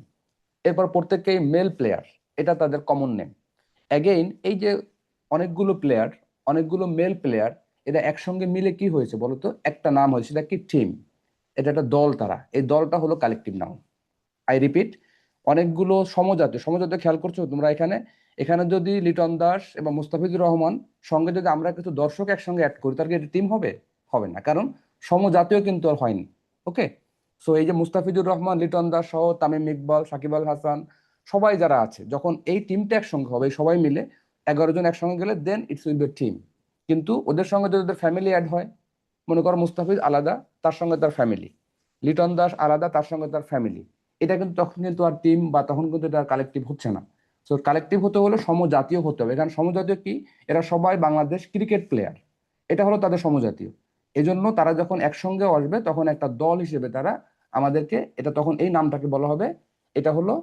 এরপর প্রত্যেককেই মেল প্লেয়ার, এটা তাদের কমন নেম। অ্যাগেইন এই যে অনেকগুলো প্লেয়ার, অনেকগুলো মেল প্লেয়ার, এরা একসঙ্গে মিলে কি হয়েছে বলো তো, একটা নাম হয়েছে, সেটা কি টিম। এটা একটা দল, তারা, এই দলটা হলো কালেকটিভ নাউন। আই রিপিট, অনেকগুলো সমজাতীয়, সমজাতীয় খেয়াল করছো তোমরা এখানে? এখানে যদি লিটন দাস এবং মুস্তাফিজুর রহমান সঙ্গে যদি আমরা কিছু দর্শক একসঙ্গে অ্যাড করি, তার কি এটা টিম হবে? হবে না, কারণ সমজাতীয় কিন্তু আর হয়নি। ওকে। সো এই যে মুস্তাফিজুর রহমান, লিটন দাস সহ তামিম ইকবাল, সাকিব আল হাসান, সবাই যারা আছে, যখন এই টিমটা একসঙ্গে হবে, এই সবাই মিলে 11 জন একসঙ্গে গেলে দেন ইটস উইল বি টিম। কিন্তু ওদের সঙ্গে যদি ওদের ফ্যামিলি অ্যাড হয়, মনে করো মুস্তাফিজ আলাদা, তার সঙ্গে তার ফ্যামিলি, লিটন দাস আলাদা, তার সঙ্গে তার ফ্যামিলি, এটা কিন্তু তখন কিন্তু আর টিম, বা তখন কিন্তু এটা কালেকটিভ হচ্ছে না। সো কালেকটিভ হতে হলে সমজাতীয় হতে হবে। এখানে সমজাতীয় কি, এরা সবাই বাংলাদেশ ক্রিকেট প্লেয়ার, এটা হলো তাদের সমজাতীয়। এজন্য তারা যখন একসঙ্গে আসবে, তখন একটা দল হিসেবে তারা আমাদেরকে, এটা তখন এই নামটাকে বলা হবে, এটা হলো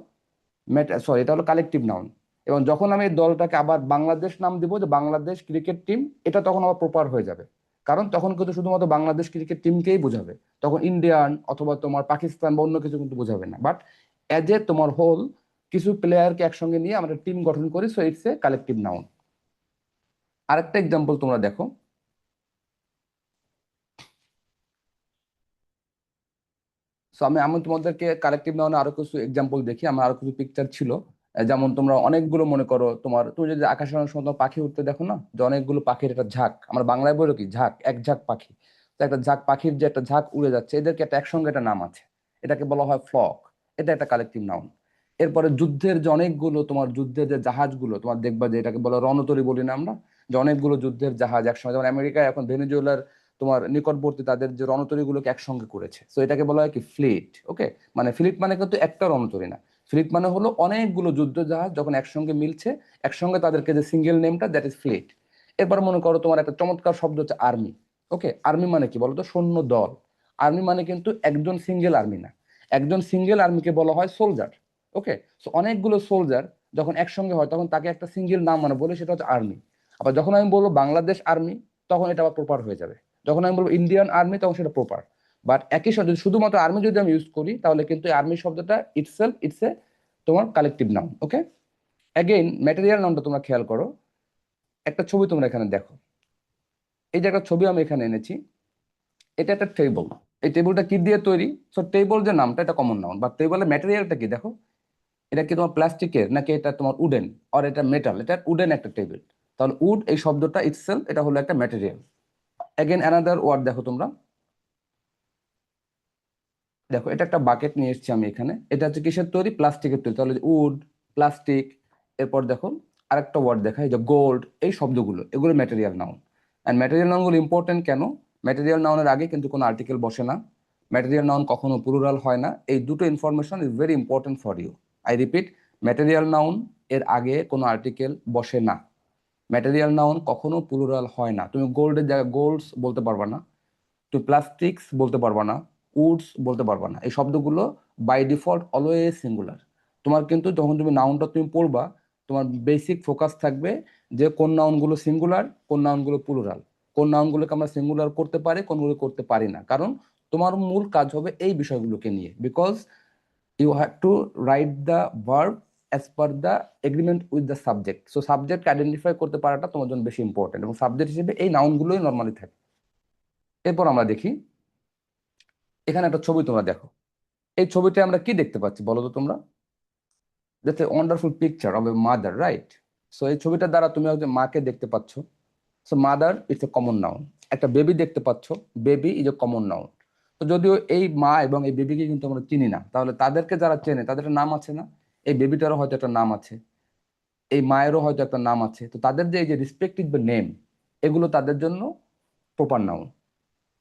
এটা হলো কালেকটিভ নাউন। এবং যখন আমি এই দলটাকে আবার বাংলাদেশ নাম দিব যে বাংলাদেশ ক্রিকেট টিম, এটা তখন আবার প্রপার হয়ে যাবে। কারণ তখন কিন্তু শুধুমাত্র বাংলাদেশ ক্রিকেট টিমকেই বোঝাবে, তখন ইন্ডিয়ান অথবা তোমার পাকিস্তান বা অন্য কিছু কিন্তু বোঝাবে না। বাট এজ এ তোমার হোল কিছু প্লেয়ারকে একসঙ্গে নিয়ে আমরা টিম গঠন করি, so it's a collective noun. আরেকটা এক্সাম্পল তোমরা দেখো। সো আমি আমি তোমাদেরকে কালেকটিভ নাউনে আরো কিছু এক্সাম্পল দেখি, আমার আরো কিছু পিকচার ছিল। যেমন তোমরা অনেকগুলো মনে করো, তুমি যদি আকাশে অনেক সময় তোমার পাখি উঠতে দেখো না, যে অনেকগুলো পাখির একটা ঝাঁক, আমরা বাংলায় বলি কি ঝাঁক, এক ঝাঁক পাখি। তো একটা ঝাঁক পাখির যে একটা ঝাঁক উড়ে যাচ্ছে, এদেরকে একটা একসঙ্গে একটা নাম আছে, এটাকে বলা হয় ফ্লক। এটা একটা কালেকটিভ নাউন। এরপরে যুদ্ধের যে অনেকগুলো তোমার যুদ্ধের যে জাহাজগুলো তোমার দেখবা যে এটাকে বলে রণতরী বলি না আমরা, যে অনেকগুলো যুদ্ধের জাহাজ একসঙ্গে, যেমন আমেরিকায় এখন ভেনেজুয়েলার তোমার নিকটবর্তী তাদের যে রণতরীগুলোকে একসঙ্গে করেছে, তো এটাকে বলা হয় কি ফ্লিট। ওকে, মানে ফ্লিট মানে কিন্তু একটা রণতরী না, ফ্লিট মানে হলো অনেকগুলো যুদ্ধ জাহাজ যখন একসঙ্গে মিলছে, একসঙ্গে তাদেরকে যে সিঙ্গেল নেমটা, দ্যাট ইজ ফ্লিট। এরপর মনে করো তোমার একটা চমৎকার শব্দ হচ্ছে আর্মি। ওকে, আর্মি মানে কি বলতো, সৈন্য দল। আর্মি মানে কিন্তু একজন সিঙ্গেল আর্মি না, একজন সিঙ্গেল আর্মিকে বলা হয় সোলজার। ওকে, সো অনেকগুলো সোলজার যখন একসঙ্গে হয় তখন তাকে একটা সিঙ্গেল নাম মানে বলে, সেটা হচ্ছে আর্মি। আবার যখন আমি বলবো বাংলাদেশ আর্মি, তখন এটা আবার প্রপার হয়ে যাবে। যখন আমি বলবো ইন্ডিয়ান আর্মি, তখন সেটা প্রপার। বাট একই সাথে শুধুমাত্র আর্মি যদি আমি ইউজ করি, তাহলে কিন্তু আর্মি শব্দটা ইটসেলফ ইটস এ তোমার কালেকটিভ নাউন। ওকে, অ্যাগেইন ম্যাটেরিয়াল নাউনটা তোমরা খেয়াল করো। একটা ছবি তোমরা এখানে দেখো, এই যে একটা ছবি আমি এখানে এনেছি, এটা একটা টেবল। এই টেবিলটা কি দিয়ে তৈরি? সো টেবল যে নামটা, এটা কমন নাউন, বাট টেবলের ম্যাটেরিয়ালটা কি দেখো, এটা কি তোমার প্লাস্টিকের নাকি এটা তোমার উডেন, আর এটা মেটাল, এটা উডেন একটা টেবিল। তাহলে উড এই শব্দটা ইটসেলফ এটা হলো একটা ম্যাটেরিয়াল। অ্যাগেন অ্যানাদার ওয়ার্ড দেখো তোমরা, দেখো এটা একটা বাকেট নিয়ে এসেছি আমি এখানে, এটা হচ্ছে কিসের তৈরি? প্লাস্টিকের তৈরি। তাহলে উড, প্লাস্টিক। এরপর দেখো আরেকটা ওয়ার্ড দেখায় যে গোল্ড, এই শব্দগুলো এগুলো ম্যাটেরিয়াল নাউন। অ্যান্ড ম্যাটেরিয়াল নাউনগুলো ইম্পর্টেন্ট কেন? ম্যাটেরিয়াল নাউনের আগে কিন্তু কোনো আর্টিকেল বসে না, ম্যাটেরিয়াল নাউন কখনো প্লুরাল হয় না। এই দুটো information is very important for you. I repeat, material noun এর আগে কোনো আর্টিকেল বসে না, ম্যাটেরিয়াল নাউন কখনো প্লুরাল হয় না। তুমি গোল্ডের জায়গায় গোল্ডস বলতে পারবা না, তুমি প্লাস্টিক্স বলতে পারবা না, উডস বলতে পারবা না। এই শব্দগুলো বাই ডিফল্ট অলওয়েজ সিঙ্গুলার। তোমার কিন্তু যখন তুমি নাউনটা তুমি পড়বা, তোমার বেসিক ফোকাস থাকবে যে কোন নাউনগুলো সিঙ্গুলার, কোন নাউনগুলো প্লুরাল, কোন নাউনগুলোকে আমরা সিঙ্গুলার করতে পারি, কোনগুলো করতে পারি না। কারণ তোমার মূল কাজ হবে এই বিষয়গুলোকে নিয়ে, because you have to write the verb as per the agreement with the subject. So subject identify করতে পারাটা তোমার জন্য বেশি ইম্পর্টেন্ট, এবং সাবজেক্ট হিসেবে এই নাউনগুলোই নর্মালি থাকে। এরপর আমরা দেখি, এখানে একটা ছবি তোমরা দেখো, এই ছবিতে আমরা কি দেখতে পাচ্ছি বলো তো তোমরা? That's a wonderful picture of a mother, right? So এই ছবিটার দ্বারা তুমি হচ্ছে মাকে দেখতে পাচ্ছ। So mother it's a common noun. একটা বেবি দেখতে পাচ্ছ, baby is a common noun. তো যদিও এই মা এবং এই বেবিকে কিন্তু আমরা চিনি না, তাহলে তাদেরকে যারা চেনে তাদের একটা নাম আছে না? এই বেবিটারও হয়তো একটা নাম আছে, এই মায়েরও হয়তো একটা নাম আছে। তো তাদের যে এই যে রিসপেক্টিভ নেম, এগুলো তাদের জন্য প্রপার নাউন।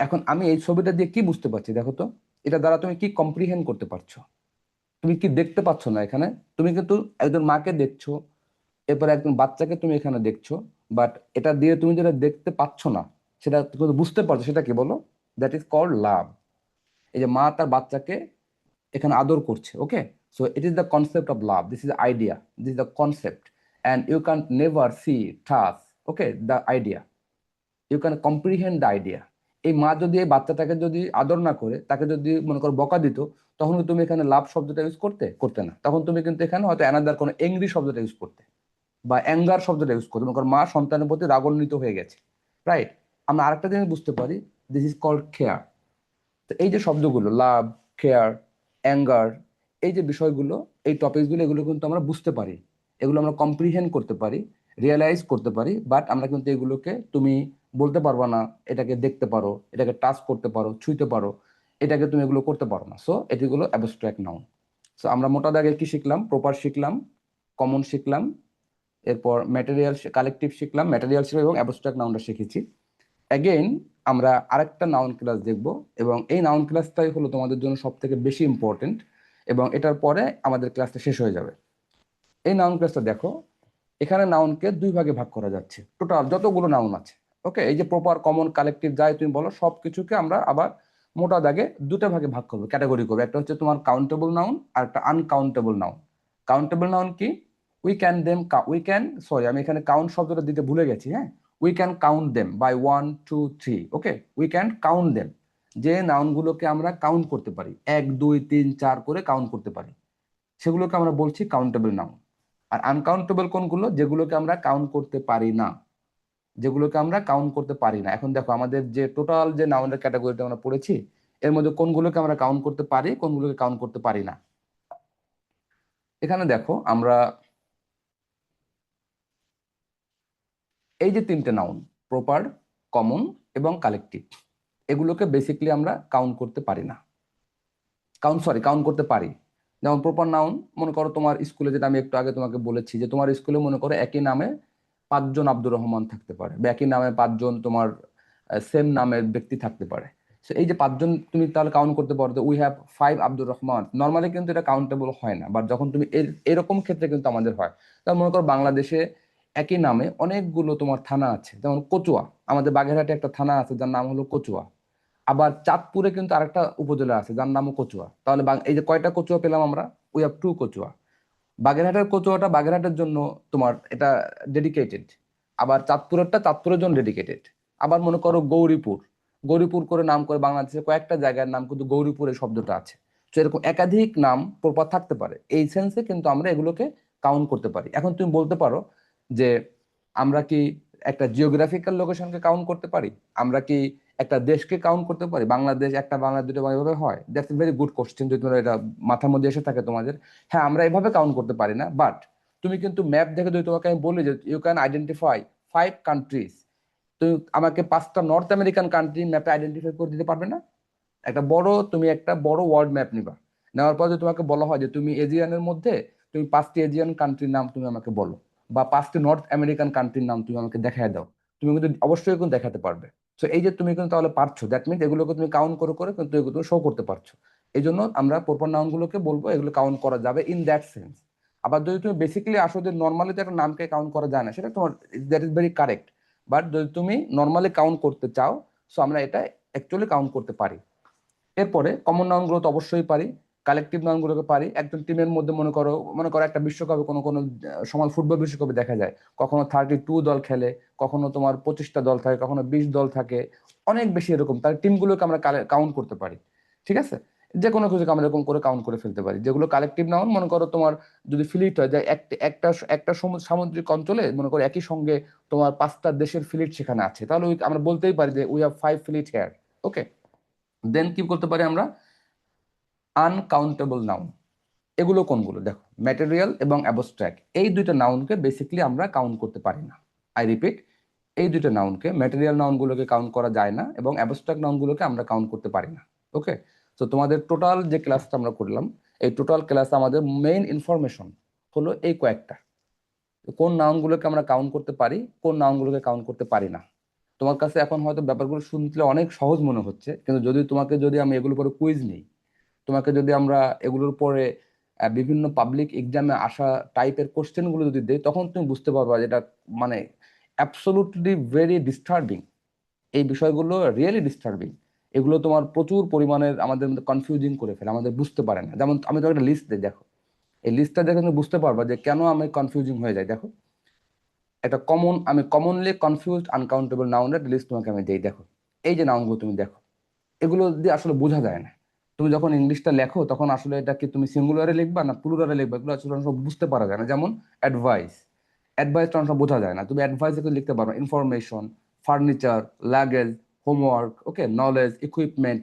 এখন আমি এই ছবিটা দিয়ে কি বুঝতে পারছি দেখো তো, এটা দ্বারা তুমি কি কম্প্রিহেন্ড করতে পারছো? তুমি কি দেখতে পাচ্ছ না এখানে? তুমি কিন্তু একজন মাকে দেখছো, এরপরে একজন বাচ্চাকে তুমি এখানে দেখছো, বাট এটা দিয়ে তুমি যেটা দেখতে পাচ্ছ না, সেটা তুমি বুঝতে পারছো, সেটা কি বলো? That is called love. এই যে মা তার বাচ্চাকে এখানে আদর করছে। Okay, so it is the concept of love, this is idea, this is the concept, and you can never see touch, okay, the idea, you can comprehend the idea. এই মা যদি এই বাচ্চাটাকে যদি আদর না করে, তাকে যদি মনে করো বকা দিত, তখন কি তুমি এখানে লাভ শব্দটা ইউজ করতে? করতে না। তখন তুমি কিন্তু এখানে হয়তো অ্যানাদার কোনো এংরি শব্দটা ইউজ করতে, বা অ্যাঙ্গার শব্দটা ইউজ করতে, মনে করো মা সন্তানের প্রতি রাগান্বিত হয়ে গেছে, রাইট? আমরা আরেকটা জিনিস বুঝতে পারি, দিস ইজ কল্ড কেয়ার। তো এই যে শব্দগুলো লাভ, কেয়ার, অ্যাঙ্গার, এই যে বিষয়গুলো, এই টপিকসগুলো, এগুলো কিন্তু আমরা বুঝতে পারি, এগুলো আমরা কম্প্রিহেন্ড করতে পারি, রিয়েলাইজ করতে পারি। বাট আমরা কিন্তু এগুলোকে তুমি বলতে পারবা না, এটাকে দেখতে পারো, এটাকে টাচ করতে পারো, ছুঁইতে পারো, এটাকে তুমি এগুলো করতে পারো না। সো এটিগুলো অ্যাবস্ট্রাক্ট নাউন। সো আমরা মোটা দাগে কি শিখলাম? প্রপার শিখলাম, কমন শিখলাম, এরপর ম্যাটেরিয়াল কালেকটিভ শিখলাম, ম্যাটেরিয়াল শিখলাম, এবং অ্যাবস্ট্রাক্ট নাউনটা শিখেছি। অ্যাগেইন আমরা আরেকটা নাউন ক্লাস দেখব, এবং এই নাউন ক্লাসটাই হলো তোমাদের জন্য সব থেকে বেশি ইম্পর্টেন্ট, এবং এটার পরে আমাদের ক্লাসটা শেষ হয়ে যাবে। এই নাউন ক্লাসটা দেখো, এখানে নাউনকে দুই ভাগে ভাগ করা যাচ্ছে, টোটাল যতগুলো নাউন আছে। ওকে, এই যে প্রপার, কমন, কালেকটিভ যাই তুমি বলো, সব কিছুকে আমরা আবার মোটা দাগে দুটো ভাগে ভাগ করবো, ক্যাটাগরি করবো। একটা হচ্ছে তোমার কাউন্টেবল নাউন, আর একটা আনকাউন্টেবল নাউন। কাউন্টেবল নাউন কি? উই ক্যান, সরি আমি এখানে কাউন্ট শব্দটা দিতে ভুলে গেছি, হ্যাঁ। We can count them by 1 2 3, okay. We can count them, যে নাউনগুলোকে আমরা কাউন্ট করতে পারি, 1 2 3 4 করে কাউন্ট করতে পারি, সেগুলোকে আমরা বলছি কাউন্টেবল নাউন। আর আনকাউন্টেবল কোনগুলো? যেগুলোকে আমরা কাউন্ট করতে পারি না, যেগুলোকে আমরা কাউন্ট করতে পারি না। এখন দেখো আমাদের যে টোটাল যে নাউনের ক্যাটাগরিটা আমরা পড়েছি, এর মধ্যে কোনগুলোকে আমরা কাউন্ট করতে পারি, কোনগুলোকে কাউন্ট করতে পারি না। এখানে দেখো আমরা এই যে তিনটে নাউন, প্রপার, কমন এবং কালেকটিভ, এগুলোকে বেসিকলি আমরা কাউন্ট করতে পারি না, কাউন্ট করতে পারি। যেমন প্রপার নাউন, মনে করো তোমার স্কুলে, যেটা আমি একটু আগে তোমাকে বলেছি, যে তোমার স্কুলে মনে করো একই নামে 5 জন আব্দুর রহমান থাকতে পারে, বা একই নামে 5 জন তোমার সেম নামের ব্যক্তি থাকতে পারে। So এই যে 5 জন তুমি তাহলে কাউন্ট করতে পারো, we have 5 Abdur Rahman, normally কিন্তু এটা কাউন্টেবল হয় না, বাট যখন তুমি এরকম ক্ষেত্রে কিন্তু আমাদের হয়। তাহলে মনে করো বাংলাদেশে একই নামে অনেকগুলো তোমার থানা আছে, যেমন কচুয়া, আমাদের বাগেরহাটে একটা থানা আছে যার নাম হলো কচুয়া। আবার চাঁদপুরে কিন্তু আরেকটা উপজেলা আছে যার নামও কচুয়া। তাহলে এই যে কয়টা কচুয়া পেলাম আমরা? We have 2 Kachua. বাগেরহাটের কচুয়াটা বাগেরহাটের জন্য তোমার এটা ডেডিকেটেড, আবার চাঁদপুরেরটা চাঁদপুরের জন্য ডেডিকেটেড। আবার মনে করো গৌরীপুর, গৌরীপুর করে নাম করে বাংলাদেশের কয়েকটা জায়গার নাম কিন্তু গৌরীপুরের শব্দটা আছে। তো এরকম একাধিক নাম প্রপার থাকতে পারে, এই সেন্সে কিন্তু আমরা এগুলোকে কাউন্ট করতে পারি। এখন তুমি বলতে পারো যে আমরা কি একটা জিওগ্রাফিক্যাল লোকেশনকে কাউন্ট করতে পারি, আমরা কি একটা দেশকে কাউন্ট করতে পারি, বাংলাদেশ একটা, বাংলা দুটো, এভাবে হয়? That's a very good question, যদি তোমার এটা মাথার মধ্যে এসে থাকে তোমাদের। হ্যাঁ, আমরা এভাবে কাউন্ট করতে পারি না, বাট তুমি কিন্তু ম্যাপ দেখে যদি তোমাকে আমি বলি যে ইউ ক্যান আইডেন্টিফাই 5 কান্ট্রিজ, তুমি আমাকে 5টা নর্থ আমেরিকান কান্ট্রি ম্যাপে আইডেন্টিফাই করে দিতে পারবে না? তুমি একটা বড় ওয়ার্ল্ড ম্যাপ নিবা, নেওয়ার পর যদি তোমাকে বলা হয় যে তুমি এজিয়ানের মধ্যে তুমি 5টি এজিয়ান কান্ট্রির নাম তুমি আমাকে বলো, বা 5টি নর্থ আমেরিকান কান্ট্রির নাম তুমি আমাকে দেখায় দাও, তুমি কিন্তু অবশ্যই কিন্তু দেখাতে পারবে। তো এই যে তুমি কিন্তু তাহলে পারছো, দ্যাট মিনস এগুলোকে তুমি কাউন্ট করে করে কিন্তু এগুলো তুমি শো করতে পারছো। এই জন্য আমরা প্রপার নাউন গুলোকে বলবো এগুলো কাউন্ট করা যাবে ইন দ্যাট সেন্স। আবার যদি তুমি বেসিক্যালি আসো যে নর্মালি তো একটা নামকে কাউন্ট করা যায় না, সেটা তোমার, that is very correct. But যদি তুমি নর্মালি কাউন্ট করতে চাও, সো আমরা এটা অ্যাকচুয়ালি কাউন্ট করতে পারি। এরপরে কমন নাউন গুলো তো অবশ্যই পারি, কালেকটিভ নাউন গুলোকে পারি। একজন টিমের মধ্যে মনে করো একটা বিশ্বকাপে কোনো কোনো সময় ফুটবল বিশ্বকাপে দেখা যায় কখনো 32 দল খেলে, কখনো তোমার 25টা দল থাকে, কখনো 20 দল থাকে, অনেক বেশি এরকম, তার টিমগুলোকে আমরা কাউন্ট করতে পারি। ঠিক আছে, যে কোনো কিছুকে আমরা এরকম করে কাউন্ট করে ফেলতে পারি। যেগুলো কালেকটিভ নাউন, মনে করো তোমার যদি ফ্লিট হয়, যে একটা একটা সামুদ্রিক অঞ্চলে মনে করো একই সঙ্গে তোমার 5টা দেশের ফ্লিট সেখানে আছে, তাহলে আমরা বলতেই পারি যে উই হ্যাভ 5 ফ্লিট হেয়ার, ওকে। দেন কি করতে পারি আমরা? আনকাউন্টেবল নাউন, এগুলো কোনগুলো? দেখো, ম্যাটেরিয়াল এবং অ্যাবস্ট্রাক্ট, এই দুইটা নাউনকে বেসিক্যালি আমরা কাউন্ট করতে পারি না। আই রিপিট, এই দুইটা নাউনকে, ম্যাটেরিয়াল নাউনগুলোকে কাউন্ট করা যায় না, এবং অ্যাবস্ট্রাক্ট নাউনগুলোকে আমরা কাউন্ট করতে পারি না, ওকে। তো তোমাদের টোটাল যে ক্লাসটা আমরা করলাম, এই টোটাল ক্লাসে আমাদের মেইন ইনফরমেশন হলো এই কয়েকটা, কোন নাউনগুলোকে আমরা কাউন্ট করতে পারি, কোন নাউনগুলোকে কাউন্ট করতে পারি না। তোমার কাছে এখন হয়তো ব্যাপারগুলো শুনতে অনেক সহজ মনে হচ্ছে, কিন্তু যদি আমি এগুলোর উপরে কুইজ নিই, তোমাকে যদি আমরা এগুলোর পরে বিভিন্ন পাবলিক এক্সামে আসা টাইপের কোশ্চেন গুলো যদি দেই, তখন তুমি বুঝতে পারবা যেটা মানে অ্যাবসোলুটলি ভেরি ডিস্টার্বিং। এই বিষয়গুলো রিয়েলি ডিস্টার্বিং। এগুলো তোমার প্রচুর পরিমাণের আমাদের মধ্যে কনফিউজিং করে ফেলে, আমাদের বুঝতে পারে না। যেমন আমি তোমাকে একটা লিস্ট দিই, দেখো, এই লিস্টটা দেখে তুমি বুঝতে পারবা যে কেন আমি কনফিউজিং হয়ে যায়। দেখো, আমি কমনলি কনফিউজড আনকাউন্টেবল নাউনের লিস্ট তোমাকে আমি দেই। দেখো, এই যে নাউনগুলো তুমি দেখো, এগুলো দিয়ে আসলে বোঝা যায় না। তুমি যখন ইংলিশটা লেখো তখন আসলে এটা কি তুমি সিঙ্গুলারে লিখবা না প্লুরালে লিখবা, এগুলো আসলে অনেক সময় বুঝতে পারা যায় না। যেমন অ্যাডভাইস, অ্যাডভাইসটা অনেক সময় বোঝা যায় না, তুমি অ্যাডভাইসে লিখতে পারো ইনফরমেশন, ফার্নিচার, লাগেজ, হোমওয়ার্ক, ওকে, নলেজ, ইকুইপমেন্ট,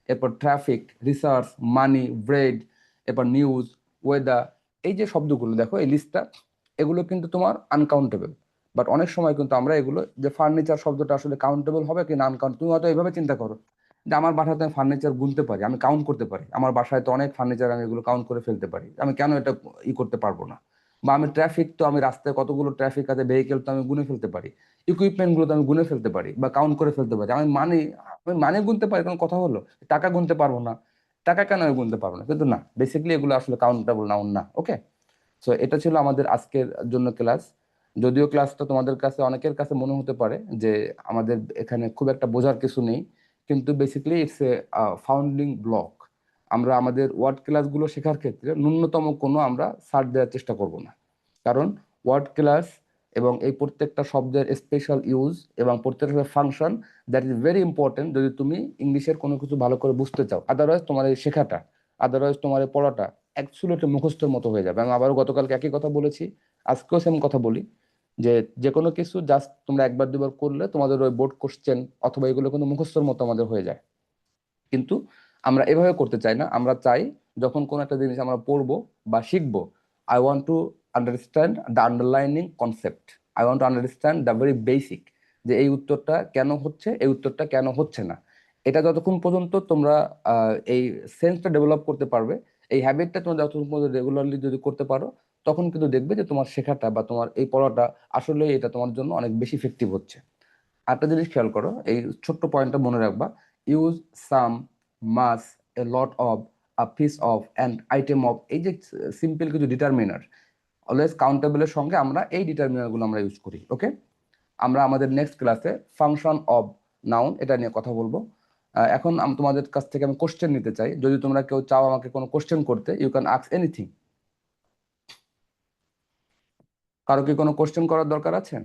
এরপর ট্রাফিক, রিসার্চ, মানি, ব্রেড, এরপর নিউজ, ওয়েদার। এই যে শব্দগুলো দেখো, এই লিস্টটা, এগুলো কিন্তু তোমার আনকাউন্টেবল। বাট অনেক সময় কিন্তু আমরা এগুলো, যে ফার্নিচার শব্দটা আসলে কাউন্টেবল হবে কি না আনকাউন্ট, তুমি হয়তো এইভাবে চিন্তা করো যে আমার বাসাতে আমি ফার্নিচার গুনতে পারি, আমি কাউন্ট করতে পারি, আমার বাসায় তো অনেক ফার্নিচার, আমি এগুলো কাউন্ট করে ফেলতে পারি, আমি কেন এটা করতে পারবো না? বা আমি ট্রাফিক, তো আমি রাস্তায় কতগুলো ট্রাফিক আছে, ভেহিকেল তো আমি গুনে ফেলতে পারি, ইকুইপমেন্ট গুলো তো আমি গুনে ফেলতে পারি বা কাউন্ট করে ফেলতে পারি। আমি মানি গুনতে পারি, কোনো কথা হলো? টাকা গুনতে পারবো না, টাকা কেন আমি গুনতে পারবো না? কিন্তু না, বেসিক্যালি এগুলো আসলে কাউন্টেবল নাউন না, ওকে। সো এটা ছিল আমাদের আজকের জন্য ক্লাস। যদিও ক্লাসটা তোমাদের কাছে, অনেকের কাছে মনে হতে পারে যে আমাদের এখানে খুব একটা বোঝার কিছু নেই, কিন্তু basically it's a founding block. আমরা আমাদের ওয়ার্ড ক্লাসগুলো শেখার ক্ষেত্রে ন্যূনতম কোনো আমরা ছাড় দেওয়ার চেষ্টা করব না। কারণ ওয়ার্ড ক্লাস এবং এই প্রত্যেকটা শব্দের স্পেশাল ইউজ এবং প্রত্যেকটা function, that is very important যদি তুমি ইংলিশের কোনো কিছু ভালো করে বুঝতে চাও। আদারওয়াইজ তোমার এই শেখাটা, আদারওয়াইজ তোমার এই পড়াটা অ্যাকচুয়ালি মুখস্থের মতো হয়ে যাবে। আমি আবারও গতকালকে একই কথা বলেছি, আজকেও সেম কথা বলি, যে যে কোনো কিছু জাস্ট তোমরা একবার দুবার করলে তোমাদের ওই বোর্ড কোশ্চেন অথবা এগুলো কিন্তু মুখস্থর মতো আমাদের হয়ে যায়। কিন্তু আমরা এভাবে করতে চাই না। আমরা চাই যখন কোনো একটা জিনিস আমরা পড়বো বা শিখবো, I want to understand the underlining concept, I want to understand the very basic, যে এই উত্তরটা কেন হচ্ছে, এই উত্তরটা কেন হচ্ছে না। এটা যতক্ষণ পর্যন্ত তোমরা এই সেন্সটা ডেভেলপ করতে পারবে, এই হ্যাবিটটা তোমরা যতক্ষণ পর্যন্ত রেগুলারলি যদি করতে পারো, তখন কিন্তু দেখবে যে তোমার শেখাটা বা তোমার এই পড়াটা আসলে এটা তোমার জন্য অনেক বেশি ইফেক্টিভ হচ্ছে। আরেকটা জিনিস খেয়াল করো, এই ছোট্ট পয়েন্টটা মনে রাখবা, use, some, mass, a lot of, a piece of, and item of, এই যে সিম্পল কিছু ডিটারমিনার, অলওয়েজ কাউন্টেবলের সঙ্গে আমরা এই ডিটারমিনারগুলো আমরা ইউজ করি। ওকে, আমরা আমাদের নেক্সট ক্লাসে ফাংশন অফ নাউন এটা নিয়ে কথা বলবো। এখন তোমাদের কাছ থেকে আমি কোশ্চেন নিতে চাই, যদি তোমরা কেউ চাও আমাকে কোনো কোশ্চেন করতে, ইউ ক্যান আস্ক এনিথিং। কারো কি কোনো কোশ্চেন করার দরকার আছে?